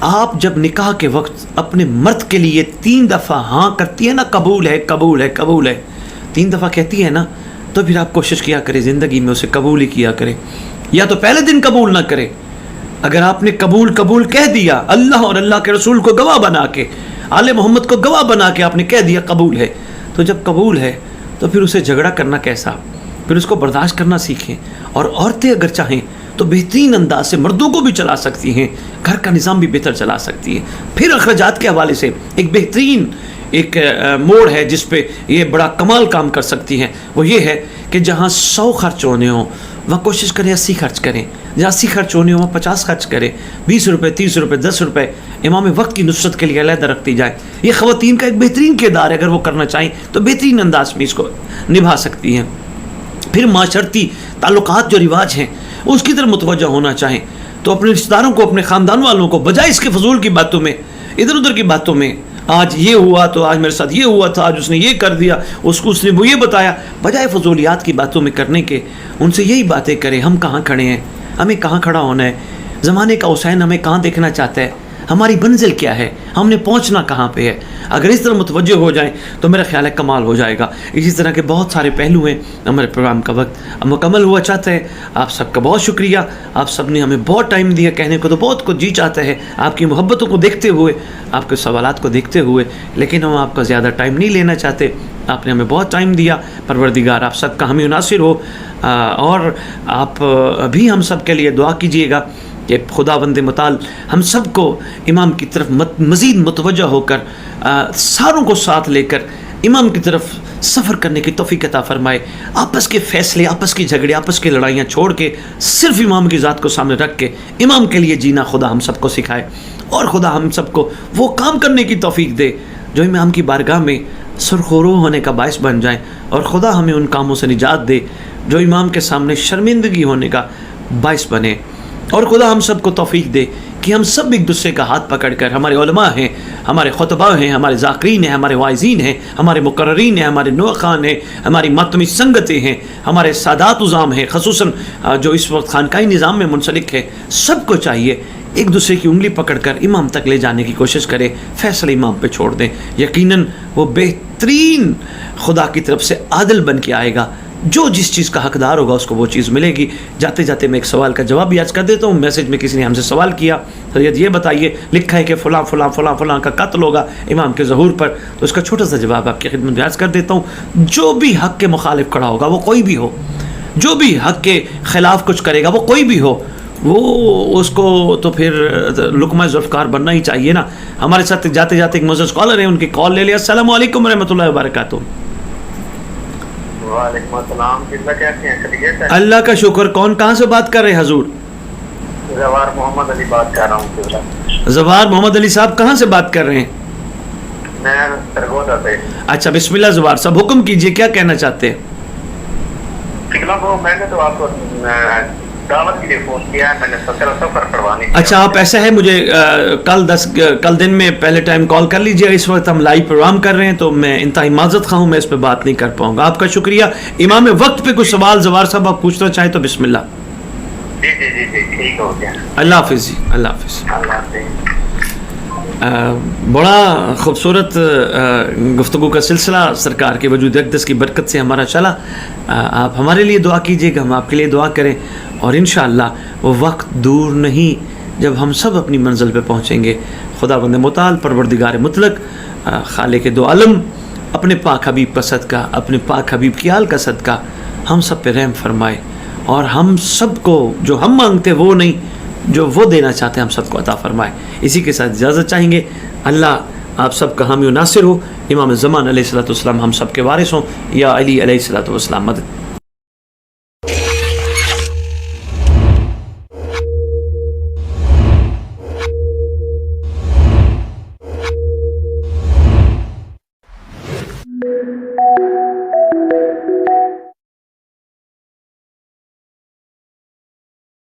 آپ جب نکاح کے وقت اپنے مرد کے لیے 3 دفعہ ہاں کرتی ہے نا، قبول ہے قبول ہے قبول ہے، 3 دفعہ کہتی ہے نا، تو پھر آپ کوشش کیا کرے زندگی میں اسے قبول ہی کیا کرے، یا تو پہلے دن قبول نہ کرے۔ اگر آپ نے قبول قبول کہہ دیا، اللہ اور اللہ کے رسول کو گواہ بنا کے، آل محمد کو گواہ بنا کے آپ نے کہہ دیا قبول ہے، تو جب قبول ہے تو پھر اسے جھگڑا کرنا کیسا، پھر اس کو برداشت کرنا سیکھیں۔ اور عورتیں اگر چاہیں تو بہترین انداز سے مردوں کو بھی چلا سکتی ہیں، گھر کا نظام بھی بہتر چلا سکتی ہیں۔ پھر اخراجات کے حوالے سے ایک بہترین ایک موڑ ہے جس پہ یہ بڑا کمال کام کر سکتی ہیں، وہ یہ ہے کہ جہاں 100 خرچ ہونے ہوں وہاں کوشش کریں 80 خرچ کریں، جہاں 80 خرچ ہونے ہوں وہاں 50 خرچ کریں، 20 روپے 30 روپے 10 روپے امام وقت کی نصرت کے لیے علیحدہ رکھتی جائے۔ یہ خواتین کا ایک بہترین کردار ہے، اگر وہ کرنا چاہیں تو بہترین انداز میں اس کو نبھا سکتی ہیں۔ پھر معاشرتی تعلقات جو رواج ہیں اس کی طرف متوجہ ہونا چاہیں تو اپنے رشتہ داروں کو، اپنے خاندان والوں کو، بجائے اس کے فضول کی باتوں میں، ادھر ادھر کی باتوں میں، آج یہ ہوا تو آج میرے ساتھ یہ ہوا تھا، آج اس نے یہ کر دیا، اس نے وہ یہ بتایا، بجائے فضولیات کی باتوں میں کرنے کے ان سے یہی باتیں کریں، ہم کہاں کھڑے ہیں، ہمیں کہاں کھڑا ہونا ہے، زمانے کا حسین ہمیں کہاں دیکھنا چاہتا ہے، ہماری منزل کیا ہے، ہم نے پہنچنا کہاں پہ ہے۔ اگر اس طرح متوجہ ہو جائیں تو میرا خیال ہے کمال ہو جائے گا۔ اسی طرح کے بہت سارے پہلو ہیں۔ ہمارے پروگرام کا وقت اب مکمل ہوا چاہتا ہے۔ آپ سب کا بہت شکریہ، آپ سب نے ہمیں بہت ٹائم دیا، کہنے کو تو بہت کچھ جی چاہتا ہے آپ کی محبتوں کو دیکھتے ہوئے، آپ کے سوالات کو دیکھتے ہوئے، لیکن ہم آپ کا زیادہ ٹائم نہیں لینا چاہتے۔ آپ نے ہمیں بہت ٹائم دیا، پروردگار آپ سب کا ہمیں ناصر ہو، اور آپ بھی ہم سب کے لیے دعا کیجیے گا کہ خداوند متعال ہم سب کو امام کی طرف مزید متوجہ ہو کر ساروں کو ساتھ لے کر امام کی طرف سفر کرنے کی توفیق عطا فرمائے۔ آپس کے فیصلے، آپس کی جھگڑے، آپس کی لڑائیاں چھوڑ کے صرف امام کی ذات کو سامنے رکھ کے امام کے لیے جینا خدا ہم سب کو سکھائے، اور خدا ہم سب کو وہ کام کرنے کی توفیق دے جو امام کی بارگاہ میں سرخرو ہونے کا باعث بن جائیں، اور خدا ہمیں ان کاموں سے نجات دے جو امام کے سامنے شرمندگی ہونے کا باعث بنے، اور خدا ہم سب کو توفیق دے کہ ہم سب ایک دوسرے کا ہاتھ پکڑ کر، ہمارے علماء ہیں، ہمارے خطباء ہیں، ہمارے ذاکرین ہیں، ہمارے واعظین ہیں، ہمارے مقررین ہیں، ہمارے نوخان ہیں، ہماری ماتمی سنگتیں ہیں، ہمارے سادات عظام ہیں، خصوصاً جو اس وقت خانقاہی نظام میں منسلک ہے، سب کو چاہیے ایک دوسرے کی انگلی پکڑ کر امام تک لے جانے کی کوشش کرے، فیصلہ امام پہ چھوڑ دیں۔ یقیناً وہ بہترین خدا کی طرف سے عادل بن کے آئے گا، جو جس چیز کا حقدار ہوگا اس کو وہ چیز ملے گی۔ جاتے جاتے میں ایک سوال کا جواب بھی آج کر دیتا ہوں۔ میسج میں کسی نے ہم سے سوال کیا، سید یہ بتائیے، لکھا ہے کہ فلاں فلاں فلاں فلاں کا قتل ہوگا امام کے ظہور پر، تو اس کا چھوٹا سا جواب آپ کی خدمت میں عرض کر دیتا ہوں۔ جو بھی حق کے مخالف کھڑا ہوگا، وہ کوئی بھی ہو، جو بھی حق کے خلاف کچھ کرے گا، وہ کوئی بھی ہو، وہ اس کو تو پھر لقمہ ذوالفقار بننا ہی چاہیے نا۔ ہمارے ساتھ جاتے جاتے ایک معزز کالر ہیں، ان کی کال لے لیا۔ السلام علیکم ورحمۃ اللہ وبرکاتہ۔ وعلیکم السلام، کیسے ہیں؟ خیریت ہے؟ اللہ کا شکر۔ کون کہاں سے بات کر رہے ہیں حضور؟ زوار محمد علی بات کر رہا ہوں۔ زوار محمد علی صاحب کہاں سے بات کر رہے ہیں؟ میں سرگودا سے۔ اچھا، بسم اللہ زوار صاحب، حکم کیجئے، کیا کہنا چاہتے ہیں؟ میں نے تو آپ کو دعوت کے لیے فون کیا ہے، میں نے سفر کروانی تھی۔ اچھا، آپ ایسا ہے، مجھے کل دن میں پہلے ٹائم کال کر لیجیے۔ اس وقت ہم لائیو پروگرام کر رہے ہیں تو میں انتہائی معذرت خواہ ہوں، میں اس پہ بات نہیں کر پاؤں گا۔ آپ کا شکریہ۔ امام وقت پہ کچھ سوال زوار صاحب آپ پوچھنا چاہیں تو بسم اللہ۔ جی جی جی جی ٹھیک ہو گیا۔ اللہ حافظ جی، اللہ حافظ۔ اللہ حافظ۔ بڑا خوبصورت گفتگو کا سلسلہ سرکار کے وجود اقدس کی برکت سے ہمارا چلا۔ آپ ہمارے لیے دعا کیجیے گا، ہم آپ کے لیے دعا کریں، اور انشاءاللہ وہ وقت دور نہیں جب ہم سب اپنی منزل پہ پہنچیں گے۔ خداوند متعال پروردگار مطلق خالق دو عالم اپنے پاک حبیب کا صدقہ، اپنے پاک حبیب کی آل کا صدقہ ہم سب پہ رحم فرمائے، اور ہم سب کو جو ہم مانگتے وہ نہیں، جو وہ دینا چاہتے ہیں ہم سب کو عطا فرمائے۔ اسی کے ساتھ اجازت چاہیں گے۔ اللہ آپ سب کا حامی و ناصر ہو۔ امام زمان علیہ الصلوۃ والسلام ہم سب کے وارث ہوں۔ یا علی علیہ الصلوۃ والسلام مدد۔